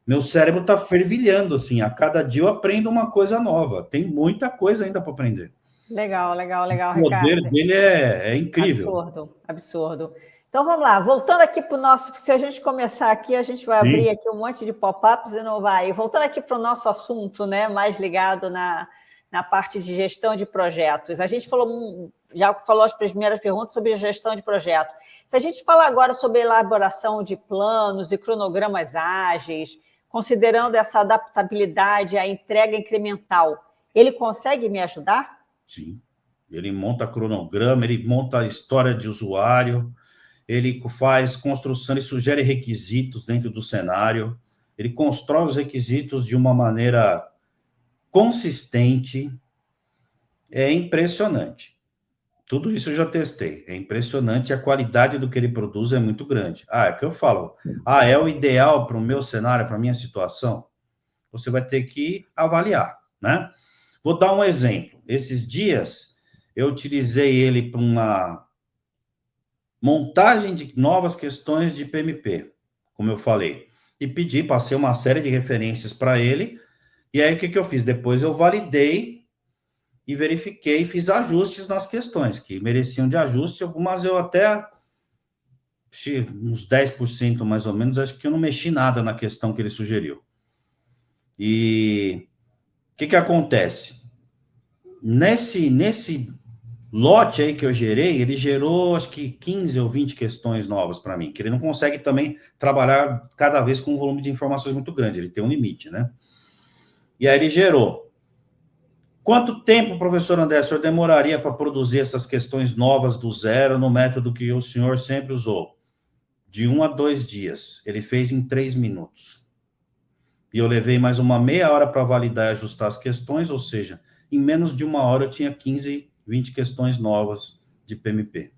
Meu cérebro está fervilhando, assim, a cada dia eu aprendo uma coisa nova, tem muita coisa ainda para aprender. Legal, Ricardo. O poder dele é incrível. Absurdo. Então, vamos lá, voltando aqui para o nosso... Se a gente começar aqui, a gente vai abrir aqui um monte de pop-ups e não vai. Voltando aqui para o nosso assunto, né, mais ligado na parte de gestão de projetos. A gente já falou as primeiras perguntas sobre gestão de projeto. Se a gente falar agora sobre elaboração de planos e cronogramas ágeis, considerando essa adaptabilidade à entrega incremental, ele consegue me ajudar? Sim. Ele monta cronograma, ele monta a história de usuário, ele faz construção, ele sugere requisitos dentro do cenário, ele constrói os requisitos de uma maneira consistente. É impressionante. Tudo isso eu já testei. É impressionante, a qualidade do que ele produz é muito grande. É o que eu falo. É o ideal para o meu cenário, para a minha situação? Você vai ter que avaliar, né? Vou dar um exemplo. Esses dias, eu utilizei ele para uma montagem de novas questões de PMP, como eu falei, e passei uma série de referências para ele, e aí o que eu fiz? Depois eu validei e verifiquei, fiz ajustes nas questões, que mereciam de ajuste, algumas eu até, uns 10% mais ou menos, acho que eu não mexi nada na questão que ele sugeriu. E o que acontece? Nesse lote aí que eu gerei, ele gerou acho que 15 ou 20 questões novas para mim, que ele não consegue também trabalhar cada vez com um volume de informações muito grande, ele tem um limite, né? E aí ele gerou. Quanto tempo, professor André, o senhor demoraria para produzir essas questões novas do zero no método que o senhor sempre usou? De 1 a 2 dias. Ele fez em 3 minutos. E eu levei mais uma meia hora para validar e ajustar as questões, ou seja, em menos de 1 hora eu tinha 15, 20 questões novas de PMP.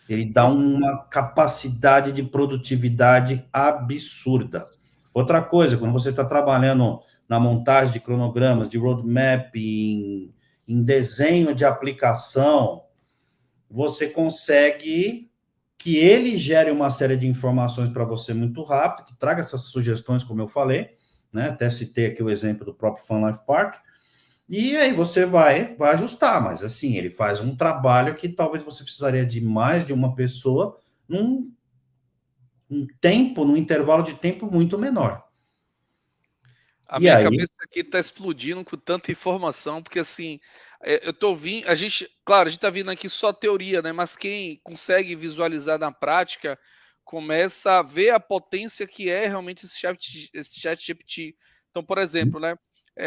Ele dá uma capacidade de produtividade absurda. Outra coisa, quando você está trabalhando na montagem de cronogramas, de roadmap, em desenho de aplicação, você consegue que ele gere uma série de informações para você muito rápido, que traga essas sugestões, como eu falei, né? Até citei aqui o exemplo do próprio Fun Life Park, e aí você vai ajustar, mas assim, ele faz um trabalho que talvez você precisaria de mais de uma pessoa num intervalo de tempo muito menor. A minha cabeça aqui está explodindo com tanta informação, porque assim, eu tô ouvindo, claro, a gente tá vindo aqui só teoria, né? Mas quem consegue visualizar na prática começa a ver a potência que é realmente esse chat GPT. Então, por exemplo, né?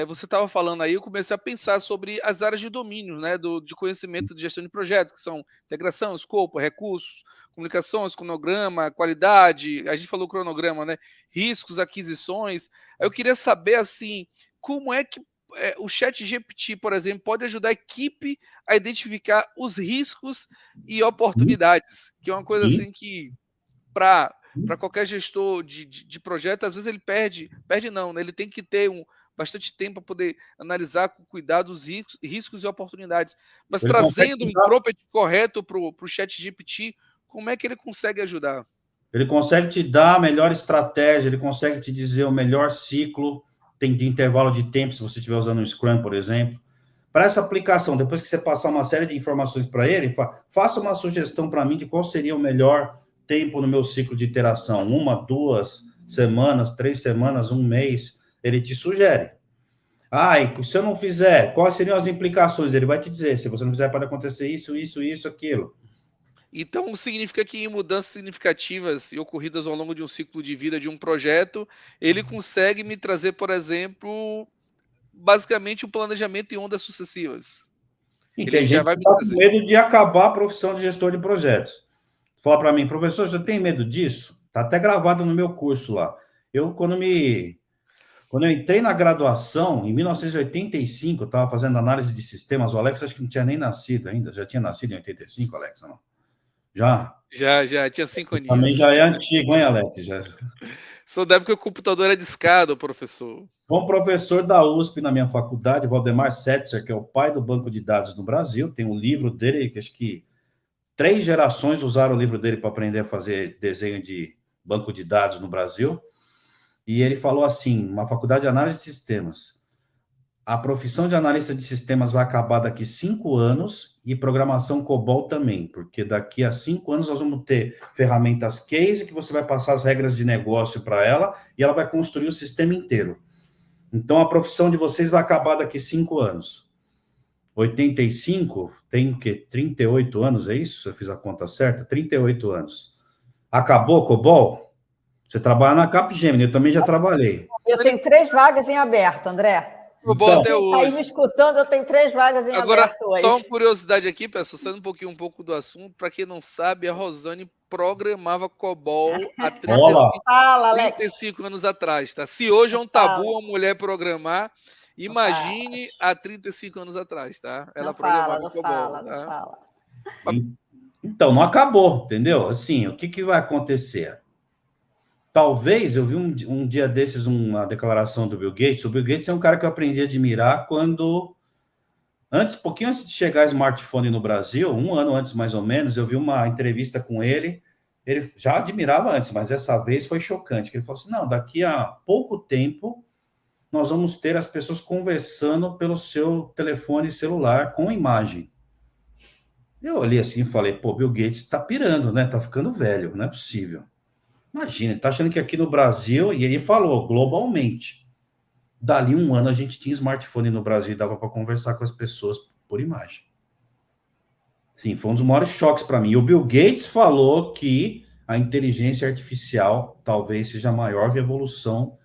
Você estava falando aí, eu comecei a pensar sobre as áreas de domínio, né? De conhecimento de gestão de projetos, que são integração, escopo, recursos, comunicações, cronograma, qualidade. A gente falou cronograma, né? Riscos, aquisições. Eu queria saber, assim, como é que o ChatGPT, por exemplo, pode ajudar a equipe a identificar os riscos e oportunidades, que é uma coisa assim que, para qualquer gestor de projeto, às vezes ele perde não, né? Ele tem que ter bastante tempo para poder analisar com cuidado os riscos e oportunidades. Mas ele trazendo um prompt correto para o ChatGPT, como é que ele consegue ajudar? Ele consegue te dar a melhor estratégia, ele consegue te dizer o melhor ciclo de intervalo de tempo, se você estiver usando um Scrum, por exemplo, para essa aplicação, depois que você passar uma série de informações para ele, faça uma sugestão para mim de qual seria o melhor tempo no meu ciclo de iteração. 1, 2 semanas, 3 semanas, 1 mês. Ele te sugere. E se eu não fizer, quais seriam as implicações? Ele vai te dizer, se você não fizer, pode acontecer isso, isso, isso, aquilo. Então, significa que em mudanças significativas e ocorridas ao longo de um ciclo de vida de um projeto, ele consegue me trazer, por exemplo, basicamente o planejamento em ondas sucessivas. E tem gente que está com medo de acabar a profissão de gestor de projetos. Fala para mim, professor, você tem medo disso? Está até gravado no meu curso lá. Quando eu entrei na graduação, em 1985, eu estava fazendo análise de sistemas. O Alex acho que não tinha nem nascido ainda. Já tinha nascido em 85, Alex, não? Já? Já, tinha 5 aninhos. Também já é antigo, hein, Alex? Já. Sou da época que o computador é discado, professor. Um professor da USP na minha faculdade, Valdemar Setzer, que é o pai do banco de dados no Brasil, tem um livro dele, que acho que 3 gerações usaram o livro dele para aprender a fazer desenho de banco de dados no Brasil. E ele falou assim, uma faculdade de análise de sistemas, a profissão de analista de sistemas vai acabar daqui 5 anos e programação COBOL também, porque daqui a 5 anos nós vamos ter ferramentas case que você vai passar as regras de negócio para ela e ela vai construir o sistema inteiro. Então, a profissão de vocês vai acabar daqui 5 anos. 85, tem o quê? 38 anos, é isso? Se eu fiz a conta certa? 38 anos. Acabou, COBOL? Você trabalha na Capgemini, eu também já trabalhei. Eu tenho 3 vagas em aberto, André. COBOL até hoje. Tá aí me escutando, eu tenho 3 vagas em aberto hoje. Só uma curiosidade aqui, pessoal, saindo um pouco do assunto, para quem não sabe, a Rosane programava COBOL há 35 anos atrás, tá? Se hoje é um tabu uma mulher programar, imagine há 35 anos atrás, tá? Ela programava COBOL. Tá? Então, não acabou, entendeu? Assim, o que vai acontecer? Talvez, eu vi um dia desses uma declaração do Bill Gates. O Bill Gates é um cara que eu aprendi a admirar quando... pouquinho antes de chegar smartphone no Brasil, 1 ano antes mais ou menos, eu vi uma entrevista com ele. Ele já admirava antes, mas essa vez foi chocante. Ele falou assim, não, daqui a pouco tempo nós vamos ter as pessoas conversando pelo seu telefone celular com imagem. Eu olhei assim e falei, Bill Gates está pirando, né? Está ficando velho, não é possível. Imagina, ele está achando que aqui no Brasil, e ele falou globalmente, dali 1 ano a gente tinha smartphone no Brasil e dava para conversar com as pessoas por imagem. Sim, foi um dos maiores choques para mim. E o Bill Gates falou que a inteligência artificial talvez seja a maior revolução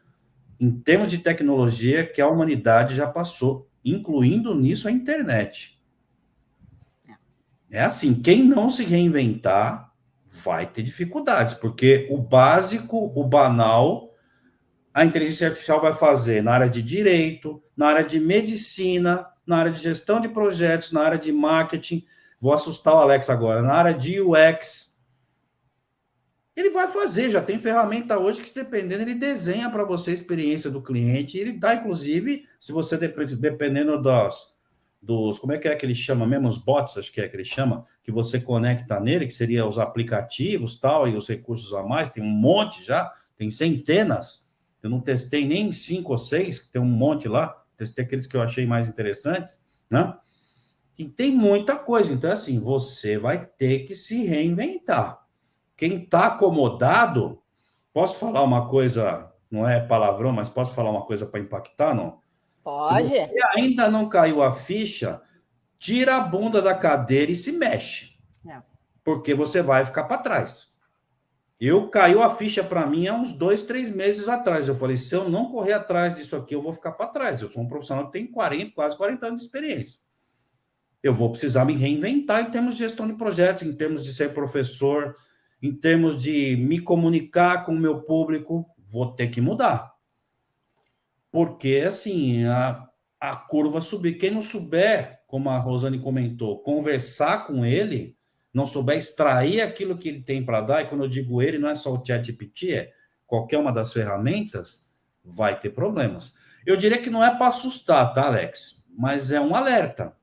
em termos de tecnologia que a humanidade já passou, incluindo nisso a internet. É assim, quem não se reinventar vai ter dificuldades, porque o básico, o banal, a inteligência artificial vai fazer na área de direito, na área de medicina, na área de gestão de projetos, na área de marketing. Vou assustar o Alex agora, na área de UX. Ele vai fazer, já tem ferramenta hoje que, dependendo, ele desenha para você a experiência do cliente, ele dá, inclusive, se você, dependendo dos, como é que ele chama mesmo, os bots, acho que é que ele chama, que você conecta nele, que seria os aplicativos, tal, e os recursos a mais, tem um monte já, tem centenas, eu não testei nem 5 ou 6, tem um monte lá, testei aqueles que eu achei mais interessantes, né? E tem muita coisa, então, assim, você vai ter que se reinventar. Quem está acomodado, posso falar uma coisa, não é palavrão, mas posso falar uma coisa para impactar, não? Pode. Se você ainda não caiu a ficha, tira a bunda da cadeira e se mexe. Porque você vai ficar para trás. Caiu a ficha para mim há uns 2, 3 meses atrás. Eu falei, se eu não correr atrás disso aqui, eu vou ficar para trás. Eu sou um profissional que tem quase 40 anos de experiência. Eu vou precisar me reinventar em termos de gestão de projetos, em termos de ser professor, em termos de me comunicar com o meu público. Vou ter que mudar. Porque, assim, a curva subir. Quem não souber, como a Rosane comentou, conversar com ele, não souber extrair aquilo que ele tem para dar, e quando eu digo ele, não é só o ChatGPT, é qualquer uma das ferramentas, vai ter problemas. Eu diria que não é para assustar, tá, Alex? Mas é um alerta.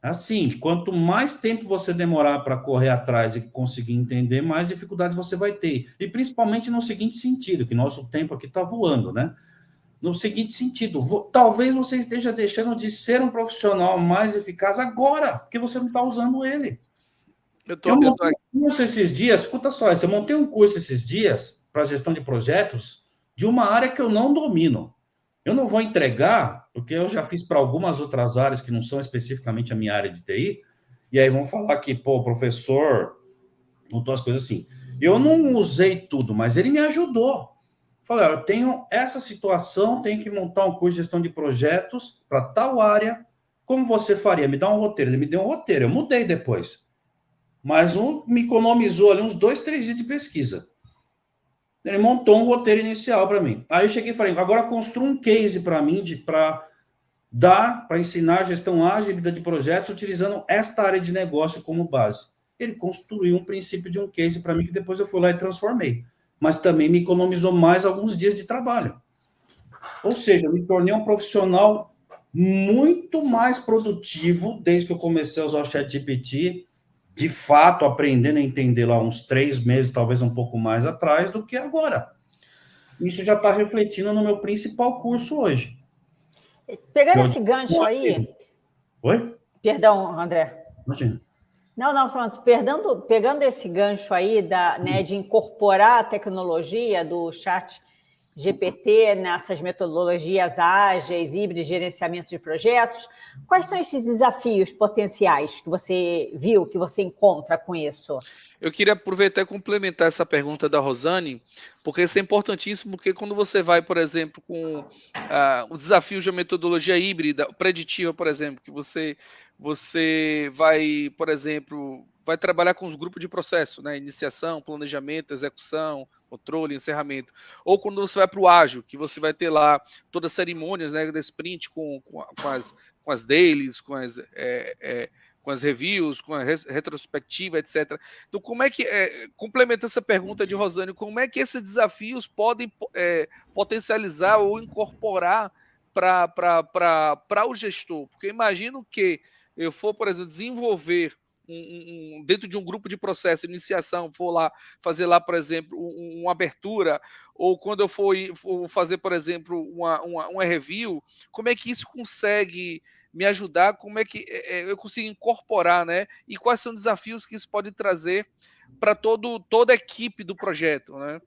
Assim, quanto mais tempo você demorar para correr atrás e conseguir entender, mais dificuldade você vai ter. E principalmente no seguinte sentido, que nosso tempo aqui está voando, né? no seguinte sentido, talvez você esteja deixando de ser um profissional mais eficaz agora, porque você não está usando ele. Eu montei um curso esses dias, escuta só, eu montei um curso esses dias para gestão de projetos de uma área que eu não domino. Eu não vou entregar, porque eu já fiz para algumas outras áreas que não são especificamente a minha área de TI, e aí vão falar que, pô, o professor montou as coisas assim. Eu não usei tudo, mas ele me ajudou. Falei, eu tenho essa situação, tenho que montar um curso de gestão de projetos para tal área. Como você faria? Me dá um roteiro. Ele me deu um roteiro, eu mudei depois. Mas me economizou ali uns 2, 3 dias de pesquisa. Ele montou um roteiro inicial para mim. Aí eu cheguei e falei, agora construa um case para mim, para ensinar gestão ágil e vida de projetos utilizando esta área de negócio como base. Ele construiu um princípio de um case para mim que depois eu fui lá e transformei. Mas também me economizou mais alguns dias de trabalho. Ou seja, eu me tornei um profissional muito mais produtivo desde que eu comecei a usar o ChatGPT, de fato, aprendendo a entender lá uns 3 meses, talvez um pouco mais atrás, do que agora. Isso já está refletindo no meu principal curso hoje. Pegando esse gancho aí... Oi? Perdão, André. Imagina. Não, falando, pegando esse gancho aí de incorporar a tecnologia do chat GPT nessas metodologias ágeis, híbridas, de gerenciamento de projetos, quais são esses desafios potenciais que você viu, que você encontra com isso? Eu queria aproveitar e complementar essa pergunta da Rosane, porque isso é importantíssimo, porque quando você vai, por exemplo, com o desafio de uma metodologia híbrida, preditiva, por exemplo, que você vai, por exemplo, vai trabalhar com os grupos de processo, né? Iniciação, planejamento, execução, controle, encerramento. Ou quando você vai para o ágil, que você vai ter lá todas as cerimônias, né, da sprint com as dailies, com as reviews, com a retrospectiva, etc. Então, como é que, complementa essa pergunta de Rosane, como é que esses desafios podem potencializar ou incorporar para o gestor? Porque imagino que eu for, por exemplo, desenvolver dentro de um grupo de processo, iniciação, for lá fazer lá, por exemplo, uma abertura, ou quando eu for fazer, por exemplo, uma review, como é que isso consegue me ajudar, como é que eu consigo incorporar, né? E quais são os desafios que isso pode trazer para toda a equipe do projeto, né?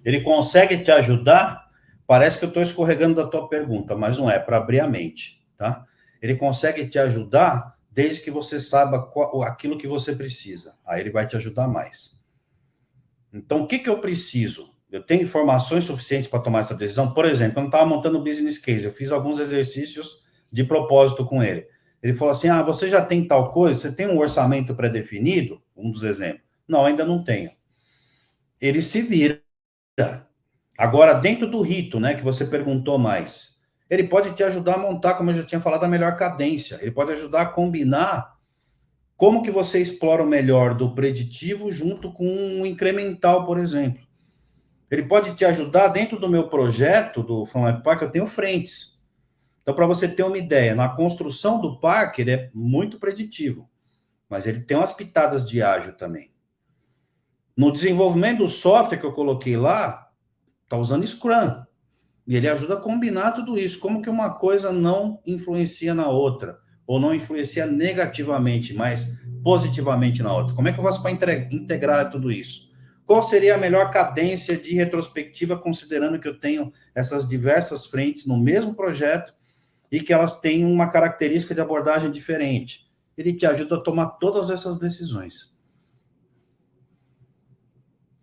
Ele consegue te ajudar? Parece que eu estou escorregando da tua pergunta, mas não é, para abrir a mente, tá? Ele consegue te ajudar desde que você saiba aquilo que você precisa. Aí ele vai te ajudar mais. Então, o que eu preciso? Eu tenho informações suficientes para tomar essa decisão? Por exemplo, quando eu estava montando o business case, eu fiz alguns exercícios de propósito com ele. Ele falou assim, você já tem tal coisa? Você tem um orçamento pré-definido? Um dos exemplos. Não, ainda não tenho. Ele se vira. Agora, dentro do rito, né, que você perguntou mais, ele pode te ajudar a montar, como eu já tinha falado, a melhor cadência. Ele pode ajudar a combinar como que você explora o melhor do preditivo junto com o incremental, por exemplo. Ele pode te ajudar dentro do meu projeto, do From Life Park, eu tenho frentes. Então, para você ter uma ideia, na construção do parque, ele é muito preditivo, mas ele tem umas pitadas de ágil também. No desenvolvimento do software que eu coloquei lá, está usando Scrum. E ele ajuda a combinar tudo isso. Como que uma coisa não influencia na outra? Ou não influencia negativamente, mas positivamente na outra? Como é que eu faço para integrar tudo isso? Qual seria a melhor cadência de retrospectiva, considerando que eu tenho essas diversas frentes no mesmo projeto e que elas têm uma característica de abordagem diferente? Ele te ajuda a tomar todas essas decisões.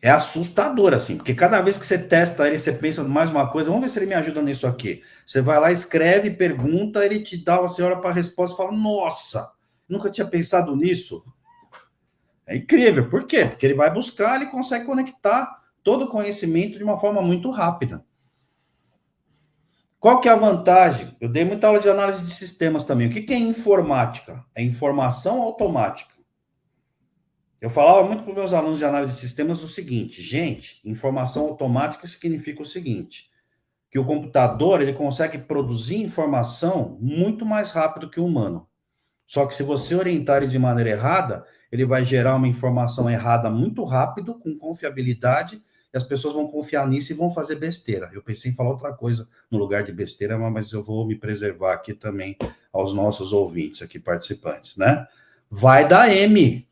É assustador, assim, porque cada vez que você testa ele, você pensa mais uma coisa, vamos ver se ele me ajuda nisso aqui. Você vai lá, escreve, pergunta, ele te dá, você olha para a resposta e fala, nossa, nunca tinha pensado nisso. É incrível, por quê? Porque ele vai buscar, ele consegue conectar todo o conhecimento de uma forma muito rápida. Qual que é a vantagem? Eu dei muita aula de análise de sistemas também. O que é informática? É informação automática. Eu falava muito para os meus alunos de análise de sistemas o seguinte, gente, informação automática significa o seguinte, que o computador ele consegue produzir informação muito mais rápido que o humano. Só que se você orientar ele de maneira errada, ele vai gerar uma informação errada muito rápido, com confiabilidade, e as pessoas vão confiar nisso e vão fazer besteira. Eu pensei em falar outra coisa no lugar de besteira, mas eu vou me preservar aqui também aos nossos ouvintes aqui, participantes, né? Vai dar M.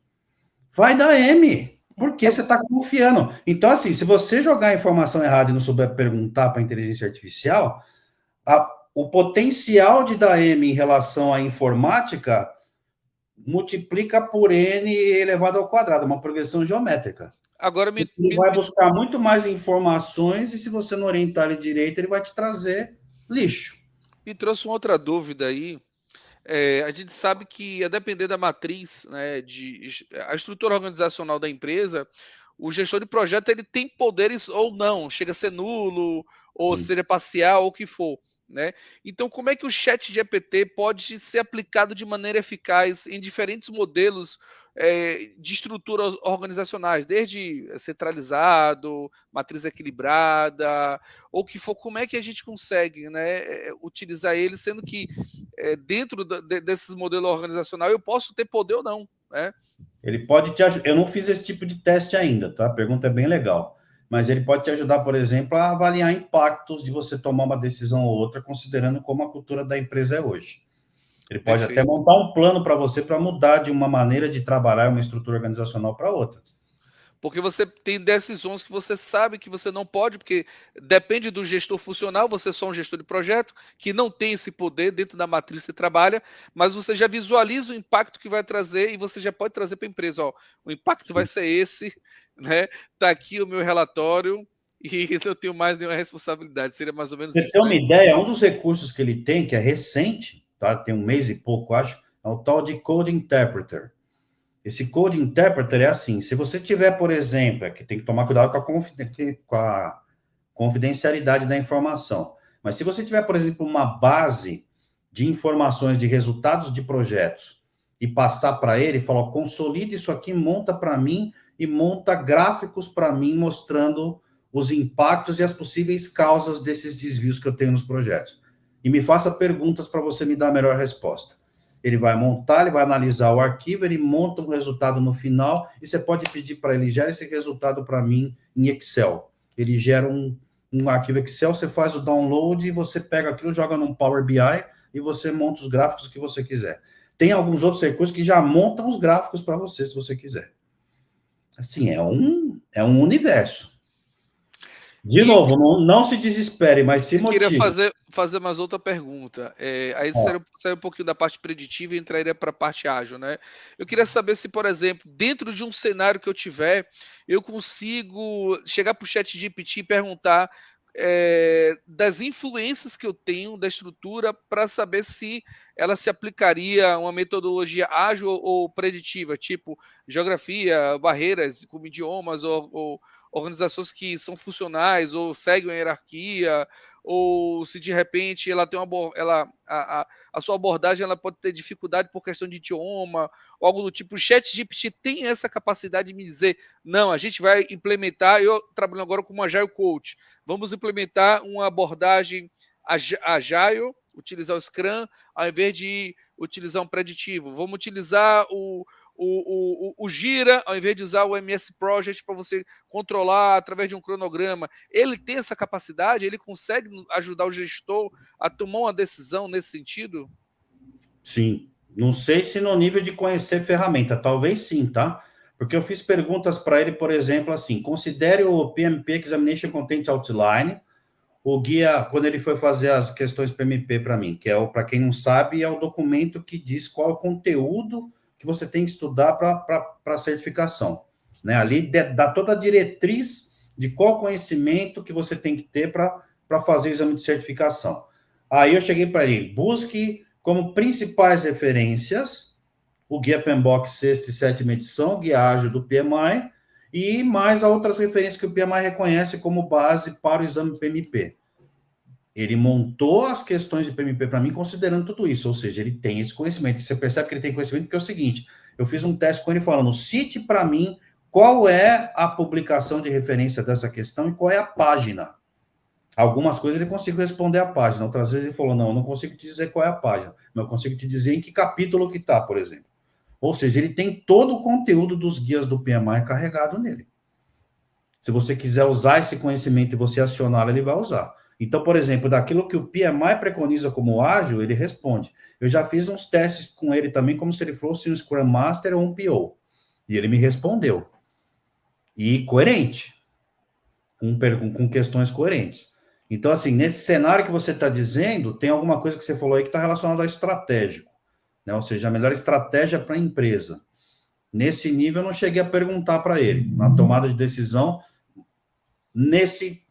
Vai dar M. Porque você está confiando. Então, assim, se você jogar a informação errada e não souber perguntar para a inteligência artificial, o potencial de dar M em relação à informática multiplica por N elevado ao quadrado, uma progressão geométrica. Agora ele vai buscar muito mais informações e se você não orientar ele direito, ele vai te trazer lixo. Me trouxe uma outra dúvida aí. A gente sabe que, a depender da matriz, né, a estrutura organizacional da empresa, o gestor de projeto ele tem poderes ou não, chega a ser nulo, ou seja parcial, ou o que for. Né? Então, como é que o ChatGPT pode ser aplicado de maneira eficaz em diferentes modelos de estruturas organizacionais, desde centralizado, matriz equilibrada, ou que for, como é que a gente consegue, né, utilizar ele, sendo que dentro desses modelos organizacionais eu posso ter poder ou não, né? Ele pode te ajudar. Eu não fiz esse tipo de teste ainda, tá? A pergunta é bem legal. Mas ele pode te ajudar, por exemplo, a avaliar impactos de você tomar uma decisão ou outra, considerando como a cultura da empresa é hoje. Ele pode até montar um plano para você para mudar de uma maneira de trabalhar uma estrutura organizacional para outra. Porque você tem decisões que você sabe que você não pode, porque depende do gestor funcional, você é só um gestor de projeto, que não tem esse poder dentro da matriz que você trabalha, mas você já visualiza o impacto que vai trazer e você já pode trazer para a empresa. Ó, o impacto vai ser esse, né? Está aqui o meu relatório e eu não tenho mais nenhuma responsabilidade. Seria mais ou menos isso. Você tem uma ideia, um dos recursos que ele tem, que é recente, tá? Tem um mês e pouco, acho, é o tal de Code Interpreter. Esse Code Interpreter é assim, se você tiver, por exemplo, que tem que tomar cuidado com a confidencialidade da informação, mas se você tiver, por exemplo, uma base de informações de resultados de projetos e passar para ele e falar, consolida isso aqui, monta para mim e monta gráficos para mim mostrando os impactos e as possíveis causas desses desvios que eu tenho nos projetos. E me faça perguntas para você me dar a melhor resposta. Ele vai montar, ele vai analisar o arquivo, ele monta um resultado no final, e você pode pedir para ele, gera esse resultado para mim em Excel. Ele gera um arquivo Excel, você faz o download, e você pega aquilo, joga num Power BI, e você monta os gráficos que você quiser. Tem alguns outros recursos que já montam os gráficos para você, se você quiser. Assim, é um universo. De novo, não se desespere, mas se motive. Eu queria fazer mais outra pergunta. Aí saiu um pouquinho da parte preditiva e entraria para a parte ágil, né? Eu queria saber se, por exemplo, dentro de um cenário que eu tiver, eu consigo chegar para o ChatGPT e perguntar das influências que eu tenho da estrutura para saber se ela se aplicaria a uma metodologia ágil ou preditiva, tipo geografia, barreiras como idiomas ou organizações que são funcionais ou seguem a hierarquia, ou se de repente ela tem a sua abordagem ela pode ter dificuldade por questão de idioma, ou algo do tipo. O ChatGPT tem essa capacidade de me dizer, não, a gente vai implementar, eu trabalho agora como Agile Coach, vamos implementar uma abordagem Agile, utilizar o Scrum, ao invés de utilizar um preditivo. Vamos utilizar o Gira, ao invés de usar o MS Project para você controlar através de um cronograma. Ele tem essa capacidade? Ele consegue ajudar o gestor a tomar uma decisão nesse sentido? Sim. Não sei se no nível de conhecer ferramenta, talvez sim, tá? Porque eu fiz perguntas para ele, por exemplo, assim, considere o PMP Examination Content Outline, o guia, quando ele foi fazer as questões PMP para mim, que é, para quem não sabe, é o documento que diz qual é o conteúdo que você tem que estudar para a certificação. Né? Ali dá toda a diretriz de qual conhecimento que você tem que ter para fazer o exame de certificação. Aí eu cheguei para ele, busque como principais referências o Guia PMBOK 6ª e 7ª edição, o Guia Ágil do PMI, e mais outras referências que o PMI reconhece como base para o exame PMP. Ele montou as questões de PMP para mim considerando tudo isso, ou seja, ele tem esse conhecimento. Você percebe que ele tem conhecimento porque é o seguinte, eu fiz um teste com ele falando, cite para mim qual é a publicação de referência dessa questão e qual é a página. Algumas coisas ele conseguiu responder a página, outras vezes ele falou, não, eu não consigo te dizer qual é a página, mas eu consigo te dizer em que capítulo que está, por exemplo. Ou seja, ele tem todo o conteúdo dos guias do PMI carregado nele. Se você quiser usar esse conhecimento e você acioná-lo, ele vai usar. Então, por exemplo, daquilo que o PMI preconiza como ágil, ele responde. Eu já fiz uns testes com ele também, como se ele fosse um Scrum Master ou um PO. E ele me respondeu. E coerente. Com questões coerentes. Então, assim, nesse cenário que você está dizendo, tem alguma coisa que você falou aí que está relacionada ao estratégico, né? Ou seja, a melhor estratégia para a empresa. Nesse nível, eu não cheguei a perguntar para ele, na tomada de decisão, nesse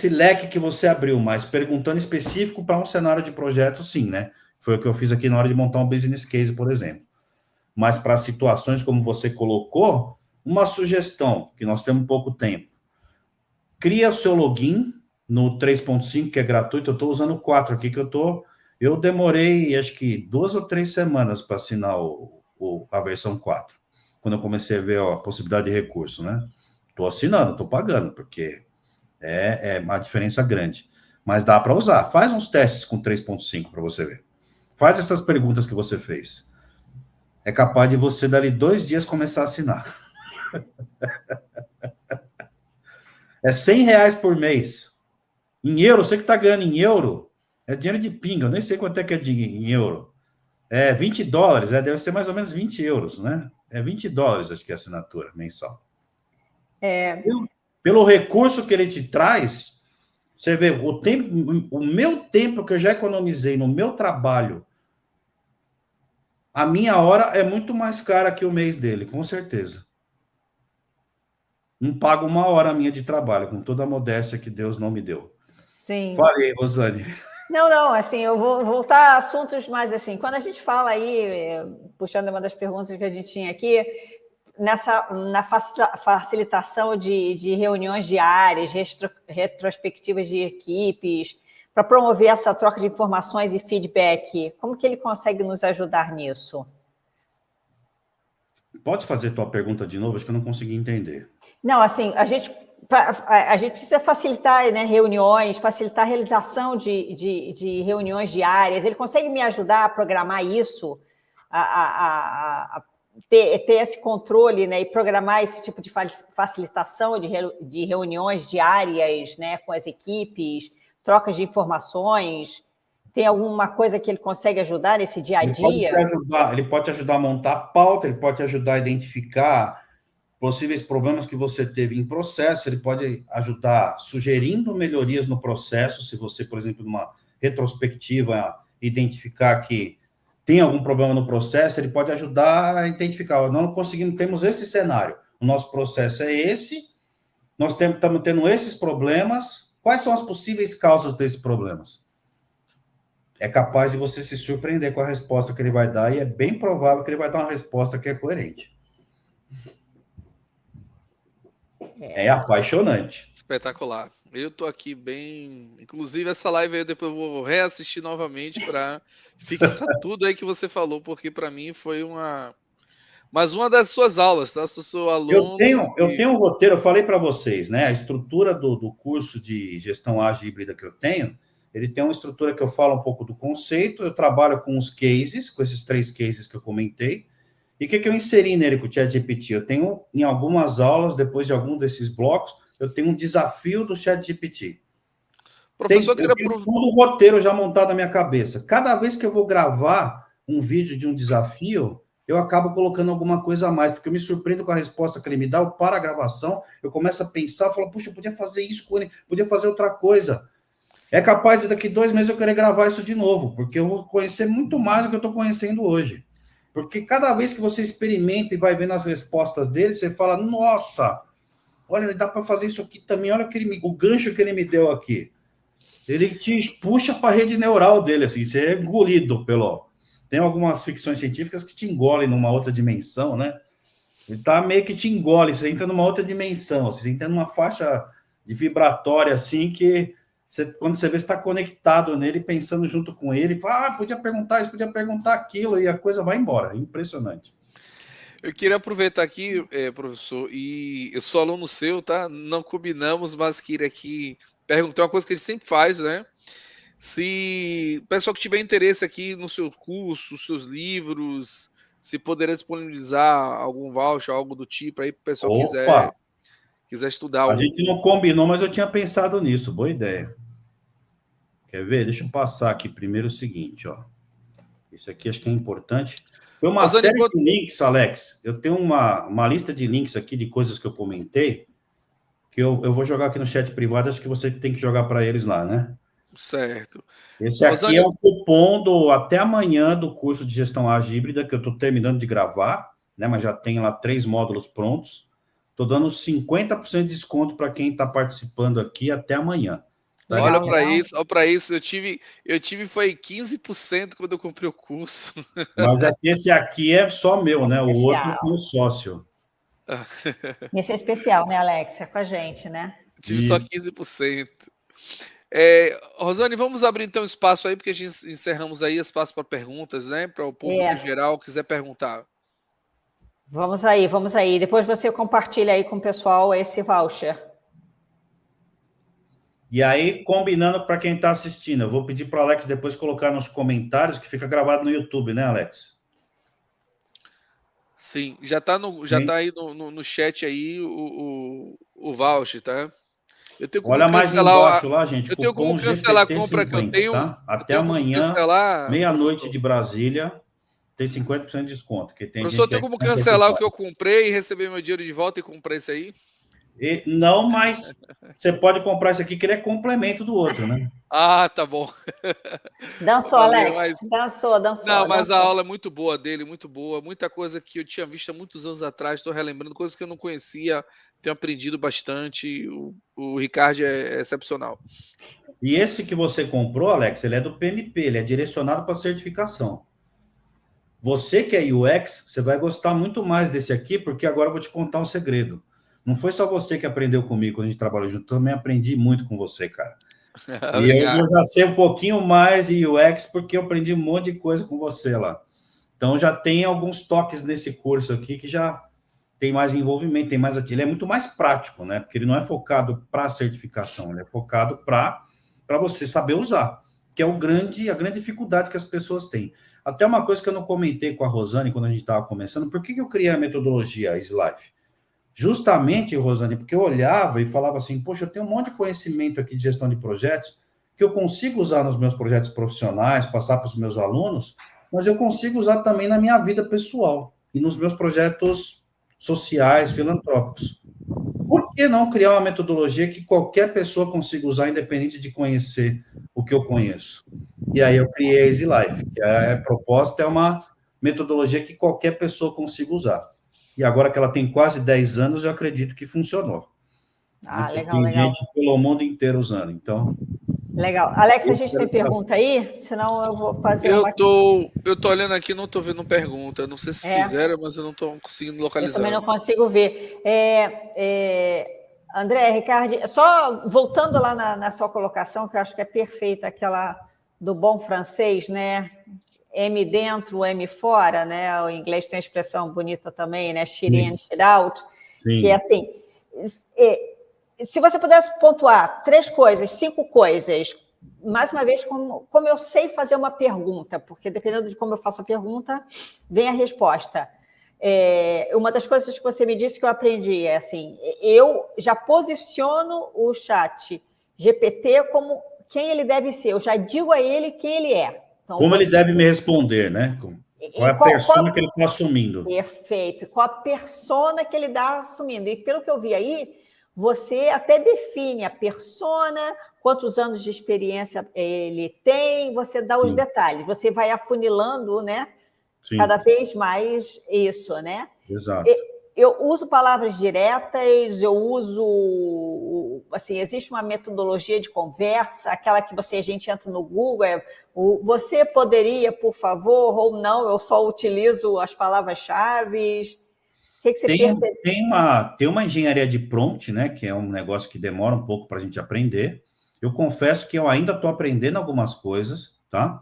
leque que você abriu, mas perguntando específico para um cenário de projeto, sim, né? Foi o que eu fiz aqui na hora de montar um business case, por exemplo. Mas para situações como você colocou, uma sugestão, que nós temos pouco tempo. Cria o seu login no 3.5, que é gratuito. Eu estou usando o 4 aqui, eu demorei, acho que 2 ou 3 semanas para assinar a versão 4, quando eu comecei a ver a possibilidade de recurso, né? Estou assinando, estou pagando, porque é uma diferença grande. Mas dá para usar. Faz uns testes com 3.5 para você ver. Faz essas perguntas que você fez. É capaz de você, dali 2 dias, começar a assinar. É R$100 por mês. Em euro, você que está ganhando em euro, é dinheiro de pinga. Eu nem sei quanto é que é em euro. É $20, deve ser mais ou menos 20 euros, né? É $20, acho que é a assinatura mensal. Pelo recurso que ele te traz, você vê o meu tempo que eu já economizei no meu trabalho, a minha hora é muito mais cara que o mês dele, com certeza. Não pago uma hora minha de trabalho, com toda a modéstia que Deus não me deu. Sim. Falei, Rosane. Não, assim, eu vou voltar a assuntos mais assim. Quando a gente fala aí, puxando uma das perguntas que a gente tinha aqui, na facilitação de reuniões diárias, retrospectivas de equipes, para promover essa troca de informações e feedback, como que ele consegue nos ajudar nisso? Pode fazer tua pergunta de novo? Acho que eu não consegui entender. Não, assim, a gente precisa facilitar, né, reuniões, facilitar a realização de reuniões diárias. Ele consegue me ajudar a programar isso, a ter esse controle, né, e programar esse tipo de facilitação de reuniões diárias, né, com as equipes, trocas de informações. Tem alguma coisa que ele consegue ajudar nesse dia a dia? Ele pode te ajudar a montar a pauta, ele pode te ajudar a identificar possíveis problemas que você teve em processo, ele pode ajudar sugerindo melhorias no processo, se você, por exemplo, numa retrospectiva, identificar que tem algum problema no processo, ele pode ajudar a identificar, não conseguimos, temos esse cenário, o nosso processo é esse, nós estamos tendo esses problemas, quais são as possíveis causas desses problemas? É capaz de você se surpreender com a resposta que ele vai dar, e é bem provável que ele vai dar uma resposta que é coerente. É apaixonante. Espetacular. Eu tô aqui bem... Inclusive, essa live aí depois eu vou reassistir novamente para fixar tudo aí que você falou, porque para mim foi mais uma das suas aulas, tá? Se eu sou aluno... Eu tenho um roteiro, eu falei para vocês, né? A estrutura do curso de gestão ágil híbrida que eu tenho, ele tem uma estrutura que eu falo um pouco do conceito, eu trabalho com os cases, com esses 3 cases que eu comentei. E o que eu inseri nele com o ChatGPT? Eu tenho, em algumas aulas, depois de algum desses blocos, eu tenho um desafio do ChatGPT. Professor, eu tenho todo o roteiro já montado na minha cabeça. Cada vez que eu vou gravar um vídeo de um desafio, eu acabo colocando alguma coisa a mais, porque eu me surpreendo com a resposta que ele me dá, eu paro a gravação, eu começo a pensar, falo, puxa, eu podia fazer isso com ele, podia fazer outra coisa. É capaz de daqui 2 meses eu querer gravar isso de novo, porque eu vou conhecer muito mais do que eu estou conhecendo hoje. Porque cada vez que você experimenta e vai vendo as respostas dele, você fala, nossa, olha, dá para fazer isso aqui também, olha o gancho que ele me deu aqui. Ele te puxa para a rede neural dele, assim, você é engolido pelo... Tem algumas ficções científicas que te engolem numa outra dimensão, né? Ele tá meio que te engole, você entra numa outra dimensão, você entra numa faixa de vibratória, assim, que quando você vê, você está conectado nele, pensando junto com ele, fala, podia perguntar isso, podia perguntar aquilo, e a coisa vai embora. Impressionante. Eu queria aproveitar aqui, professor, e eu sou aluno seu, tá? Não combinamos, mas queria aqui perguntar uma coisa que a gente sempre faz, né? Se o pessoal que tiver interesse aqui no seu curso, nos seus livros, se poderia disponibilizar algum voucher, algo do tipo aí, para o pessoal quiser quiser estudar. A gente não combinou, mas eu tinha pensado nisso. Boa ideia. Quer ver? Deixa eu passar aqui primeiro o seguinte, ó. Isso aqui acho que é importante. Tem uma Rosane, série de links, Alex. Eu tenho uma lista de links aqui de coisas que eu comentei, que eu vou jogar aqui no chat privado, acho que você tem que jogar para eles lá, né? Certo. Esse aqui Rosane... é um cupom do até amanhã do curso de gestão ágil híbrida, que eu estou terminando de gravar, né? Mas já tem lá 3 módulos prontos. Estou dando 50% de desconto para quem está participando aqui até amanhã. Tá? Olha para isso, eu tive foi 15% quando eu comprei o curso. Mas esse aqui é só meu, né? O outro é meu sócio. Esse é especial, né, Alex? É com a gente, né? Tive só 15%. Rosane, vamos abrir então espaço aí, porque a gente encerramos aí espaço para perguntas, né? Para o público em geral quiser perguntar. Vamos aí. Depois você compartilha aí com o pessoal esse voucher. E aí, combinando para quem está assistindo, eu vou pedir para o Alex depois colocar nos comentários, que fica gravado no YouTube, né, Alex? Sim, já está aí no chat aí o voucher, tá? Eu tenho como Olha mais embaixo lá, gente. Eu tenho como cancelar a compra 50, que eu tenho. tá? Até amanhã, meia-noite de Brasília, tem 50% de desconto. Que tem professor, tem como cancelar o que eu comprei e receber meu dinheiro de volta e comprar esse aí? Não, mas você pode comprar esse aqui, que ele é complemento do outro, né? Ah, tá bom. Dançou, Alex. Dançou. Não, mas a aula é muito boa dele, muito boa. Muita coisa que eu tinha visto há muitos anos atrás, estou relembrando, coisas que eu não conhecia, tenho aprendido bastante. O Ricardo é excepcional. E esse que você comprou, Alex, ele é do PMP, ele é direcionado para certificação. Você que é UX, você vai gostar muito mais desse aqui, porque agora eu vou te contar um segredo. Não foi só você que aprendeu comigo quando a gente trabalhou junto, eu também aprendi muito com você, cara. E eu já sei um pouquinho mais de UX, porque eu aprendi um monte de coisa com você lá. Então, já tem alguns toques nesse curso aqui que já tem mais envolvimento, tem mais atividade. Ele é muito mais prático, né? Porque ele não é focado para certificação, ele é focado para você saber usar, que é a grande dificuldade que as pessoas têm. Até uma coisa que eu não comentei com a Rosane quando a gente estava começando, por que eu criei a metodologia Easy Life? Justamente, Rosane, porque eu olhava e falava assim, poxa, eu tenho um monte de conhecimento aqui de gestão de projetos que eu consigo usar nos meus projetos profissionais, passar para os meus alunos, mas eu consigo usar também na minha vida pessoal e nos meus projetos sociais, filantrópicos. Por que não criar uma metodologia que qualquer pessoa consiga usar, independente de conhecer o que eu conheço? E aí eu criei a Easy Life, que a proposta é uma metodologia que qualquer pessoa consiga usar. E agora que ela tem quase 10 anos, eu acredito que funcionou. Legal, tem gente pelo mundo inteiro usando, então... Legal. Alex, a gente tem pergunta aí? Senão eu vou fazer uma... Eu tô olhando aqui, não tô vendo pergunta. Não sei se fizeram, mas eu não tô conseguindo localizar. Eu também não consigo ver. André, Ricardo, só voltando lá na sua colocação, que eu acho que é perfeita, aquela do bom francês, né? M dentro, M fora, né? O inglês tem a expressão bonita também, né? Shit in, shit out. Sim. Que é assim... Se você pudesse pontuar 3 coisas, 5 coisas, mais uma vez, como eu sei fazer uma pergunta, porque dependendo de como eu faço a pergunta, vem a resposta. Uma das coisas que você me disse que eu aprendi é assim, eu já posiciono o chat GPT como quem ele deve ser, eu já digo a ele quem ele é. Então, como ele deve me responder, né? Qual é a persona que ele está assumindo? Perfeito. Qual a persona que ele está assumindo? E pelo que eu vi aí, você até define a persona, quantos anos de experiência ele tem, você dá os detalhes, você vai afunilando, né? Sim. Cada vez mais isso, né? Exato. Eu uso palavras diretas, eu uso... Assim, existe uma metodologia de conversa, aquela que a gente entra no Google, você poderia, por favor, ou não, eu só utilizo as palavras-chave. O que você percebe? Tem uma engenharia de prompt, né? Que é um negócio que demora um pouco para a gente aprender. Eu confesso que eu ainda estou aprendendo algumas coisas, tá?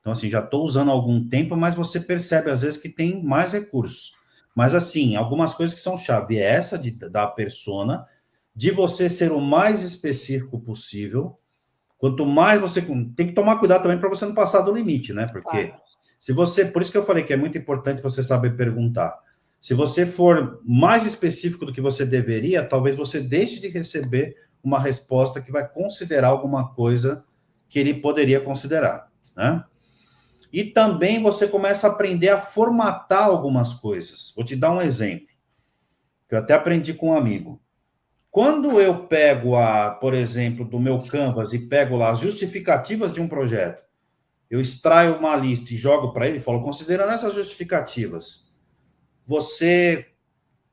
Então, assim, já estou usando há algum tempo, mas você percebe, às vezes, que tem mais recursos. Mas, assim, algumas coisas que são chave. É essa da persona, de você ser o mais específico possível. Quanto mais você... Tem que tomar cuidado também para você não passar do limite, né? Porque se você... Por isso que eu falei que é muito importante você saber perguntar. Se você for mais específico do que você deveria, talvez você deixe de receber uma resposta que vai considerar alguma coisa que ele poderia considerar, né? E também você começa a aprender a formatar algumas coisas. Vou te dar um exemplo, que eu até aprendi com um amigo. Quando eu pego, por exemplo, do meu Canvas e pego lá as justificativas de um projeto, eu extraio uma lista e jogo para ele e falo, considerando essas justificativas, você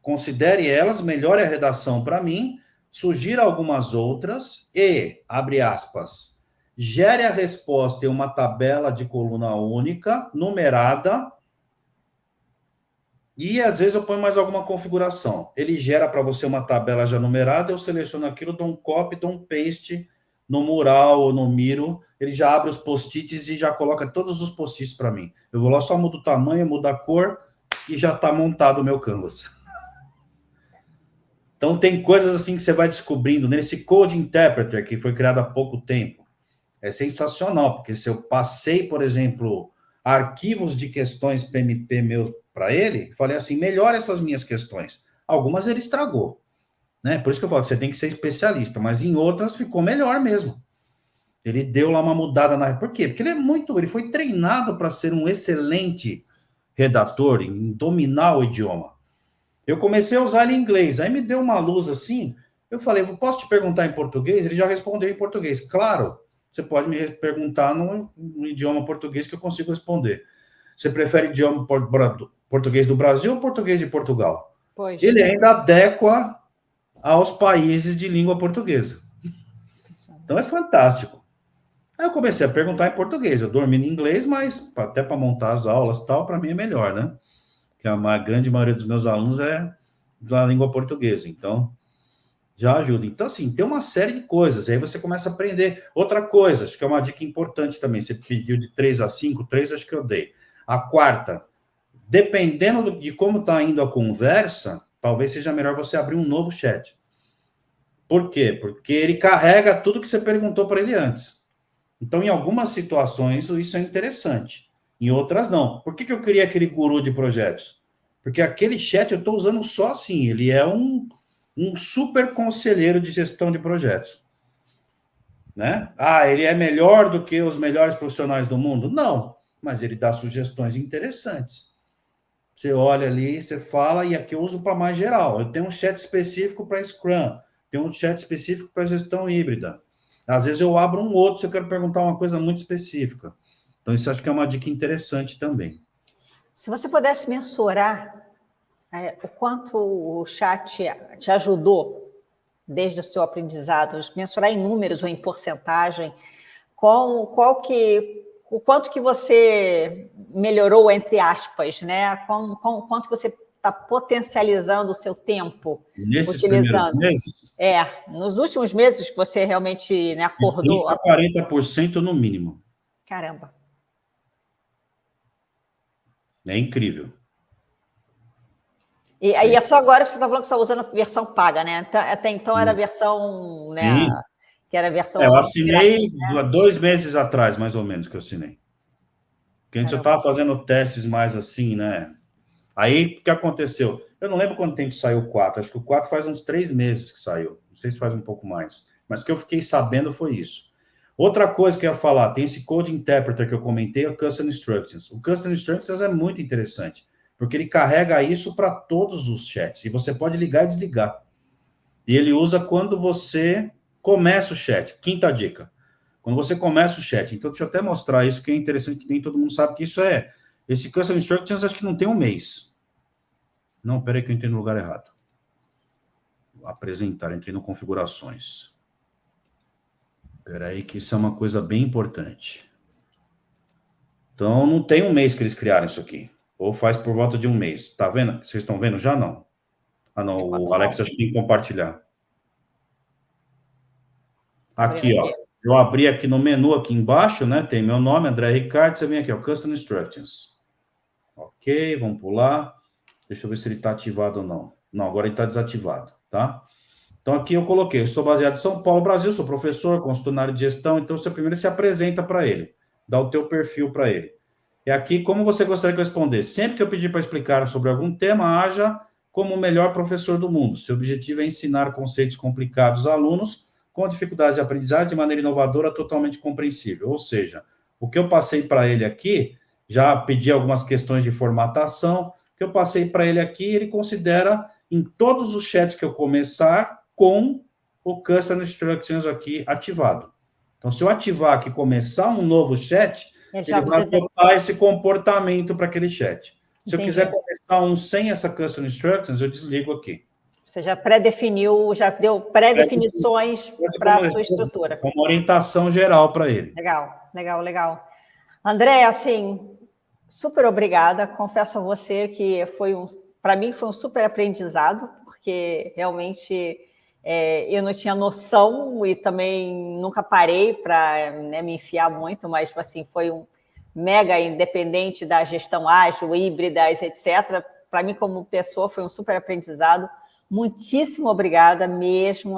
considere elas, melhore a redação para mim, sugira algumas outras e, abre aspas, gere a resposta em uma tabela de coluna única, numerada, e às vezes eu ponho mais alguma configuração. Ele gera para você uma tabela já numerada, eu seleciono aquilo, dou um copy, dou um paste no mural ou no Miro, ele já abre os post-its e já coloca todos os post-its para mim. Eu vou lá, só mudo o tamanho, mudo a cor e já está montado o meu Canvas. Então tem coisas assim que você vai descobrindo nesse Code Interpreter, que foi criado há pouco tempo. É sensacional, porque se eu passei, por exemplo, arquivos de questões PMP meus para ele, falei assim, melhora essas minhas questões. Algumas ele estragou, né? Por isso que eu falo que você tem que ser especialista, mas em outras ficou melhor mesmo. Ele deu lá uma mudada na... Por quê? Porque ele foi treinado para ser um excelente redator, em dominar o idioma. Eu comecei a usar ele em inglês, aí me deu uma luz assim, eu falei, posso te perguntar em português? Ele já respondeu em português. Claro, você pode me perguntar no idioma português que eu consigo responder. Você prefere idioma português do Brasil ou português de Portugal? Pois. Ele ainda adequa aos países de língua portuguesa. Então é fantástico. Aí eu comecei a perguntar em português. Eu dormi em inglês, mas até para montar as aulas e tal, para mim é melhor, né? Que a grande maioria dos meus alunos é da língua portuguesa. Então, já ajuda. Então, assim, tem uma série de coisas. Aí você começa a aprender. Outra coisa, acho que é uma dica importante também. Você pediu de 3 a 5, 3 acho que eu dei. A quarta, dependendo de como está indo a conversa, talvez seja melhor você abrir um novo chat. Por quê? Porque ele carrega tudo que você perguntou para ele antes. Então, em algumas situações, isso é interessante. Em outras, não. Por que eu queria aquele guru de projetos? Porque aquele chat eu estou usando só assim. Ele é um super conselheiro de gestão de projetos. Né? Ele é melhor do que os melhores profissionais do mundo? Não. Mas ele dá sugestões interessantes. Você olha ali, você fala, e aqui eu uso para mais geral. Eu tenho um chat específico para Scrum, tenho um chat específico para gestão híbrida. Às vezes eu abro um outro se eu quero perguntar uma coisa muito específica. Então, isso acho que é uma dica interessante também. Se você pudesse mensurar o quanto o chat te ajudou desde o seu aprendizado, mensurar em números ou em porcentagem, o quanto que você melhorou, entre aspas, né? Quanto que você está potencializando o seu tempo nesses utilizando. Meses? Nos últimos meses que você realmente, né, acordou. 30% a 40% no mínimo. Caramba. É incrível. E aí é só agora que você está falando que você está usando a versão paga, né? Até então era a versão, né? Que era a versão... eu assinei há 2 meses atrás, mais ou menos, que eu assinei. Porque antes eu estava fazendo testes mais assim, né? Aí, o que aconteceu? Eu não lembro quanto tempo saiu o 4. Acho que o 4 faz uns 3 meses que saiu. Não sei se faz um pouco mais. Mas o que eu fiquei sabendo foi isso. Outra coisa que eu ia falar, tem esse Code Interpreter que eu comentei, o Custom Instructions. O Custom Instructions é muito interessante, porque ele carrega isso para todos os chats. E você pode ligar e desligar. E ele usa quando você começa o chat. Quinta dica. Quando você começa o chat. Então, deixa eu até mostrar isso, que é interessante, que nem todo mundo sabe que isso é... Esse Custom Instructions, acho que não tem um mês. Não, peraí que eu entrei no lugar errado. Vou apresentar, entrei no configurações. Peraí que isso é uma coisa bem importante. Então, não tem um mês que eles criaram isso aqui. Ou faz por volta de um mês. Tá vendo? Vocês estão vendo já? Não. Ah, não. O Alex acho que tem que compartilhar. Aqui, ó. Eu abri aqui no menu, aqui embaixo, né? Tem meu nome, André Ricardo. Você vem aqui, ó. Custom Instructions. Ok, vamos pular. Deixa eu ver se ele está ativado ou não. Não, agora ele está desativado, tá? Então, aqui eu coloquei, eu sou baseado em São Paulo, Brasil, sou professor, consultor na área de gestão, então você primeiro se apresenta para ele, dá o teu perfil para ele. E aqui, como você gostaria que eu respondesse? Sempre que eu pedir para explicar sobre algum tema, haja como o melhor professor do mundo. Seu objetivo é ensinar conceitos complicados a alunos com dificuldades de aprendizagem de maneira inovadora, totalmente compreensível. Ou seja, o que eu passei para ele aqui, já pedi algumas questões de formatação, o que eu passei para ele aqui, ele considera em todos os chats que eu começar com o Custom Instructions aqui ativado. Então, se eu ativar aqui, começar um novo chat, ele vai adotar esse comportamento para aquele chat. Se eu quiser começar um sem essa Custom Instructions, eu desligo aqui. Você já pré-definiu, já deu pré-definições para a sua estrutura. Uma orientação geral para ele. Legal, legal, legal. André, assim, super obrigada. Confesso a você que para mim foi um super aprendizado, porque realmente eu não tinha noção e também nunca parei para me enfiar muito, mas assim, foi um mega independente da gestão ágil, híbridas, etc. Para mim, como pessoa, foi um super aprendizado. Muitíssimo obrigada, mesmo.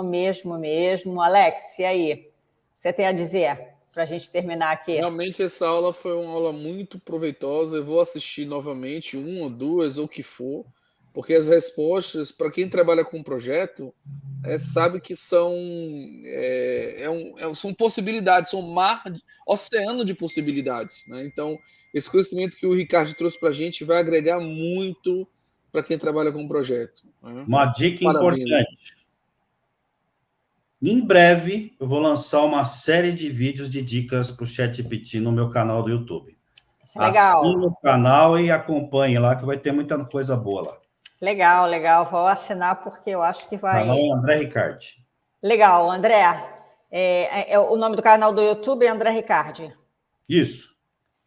Alex, e aí? Você tem a dizer para a gente terminar aqui? Realmente, essa aula foi uma aula muito proveitosa. Eu vou assistir novamente, 1 ou 2, ou o que for, porque as respostas, para quem trabalha com um projeto, sabe que são possibilidades, são oceano de possibilidades, né? Então, esse conhecimento que o Ricardo trouxe para a gente vai agregar muito para quem trabalha com um projeto. Né? Uma dica importante. Em breve, eu vou lançar uma série de vídeos de dicas para o ChatGPT no meu canal do YouTube. Legal. Assine o canal e acompanhe lá, que vai ter muita coisa boa lá. Legal, legal. Vou assinar porque eu acho que vai... O canal é André Ricardi. Legal, André. O nome do canal do YouTube é André Ricardi. Isso.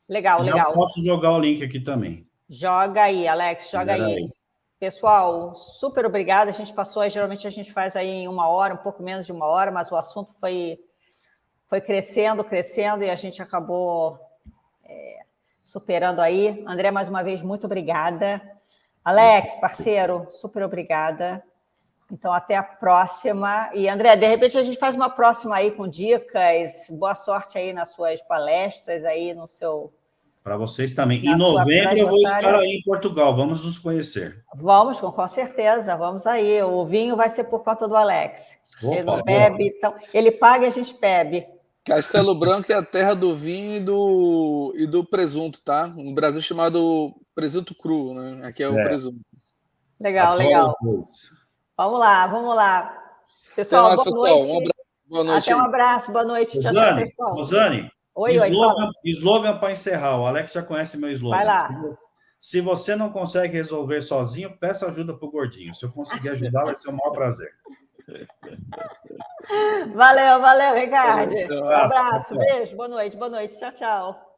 Legal, legal. Eu posso jogar o link aqui também. Joga aí, Alex, joga aí. Pessoal, super obrigada. A gente passou, geralmente a gente faz aí em 1 hora, um pouco menos de 1 hora, mas o assunto foi crescendo, e a gente acabou superando aí. André, mais uma vez, muito obrigada. Alex, parceiro, super obrigada. Então, até a próxima. E, André, de repente a gente faz uma próxima aí com dicas. Boa sorte aí nas suas palestras, aí no seu... Para vocês também. Em novembro eu vou estar aí em Portugal. Vamos nos conhecer. Vamos, com certeza. Vamos aí. O vinho vai ser por conta do Alex. Opa, ele não bebe, então... Ele paga e a gente bebe. Castelo Branco é a terra do vinho e do presunto, tá? No Brasil chamado presunto cru, né? Aqui é o presunto. Legal, legal. Vamos lá. Pessoal, boa noite. Um abraço, boa noite. Até um abraço, boa noite. Rosane, tchau, pessoal. Rosane, slogan para encerrar. O Alex já conhece meu slogan. Vai lá. Se você não consegue resolver sozinho, peça ajuda para o gordinho. Se eu conseguir ajudar, vai ser o maior prazer. Valeu, Ricardo. Um abraço, beijo, boa noite. Tchau.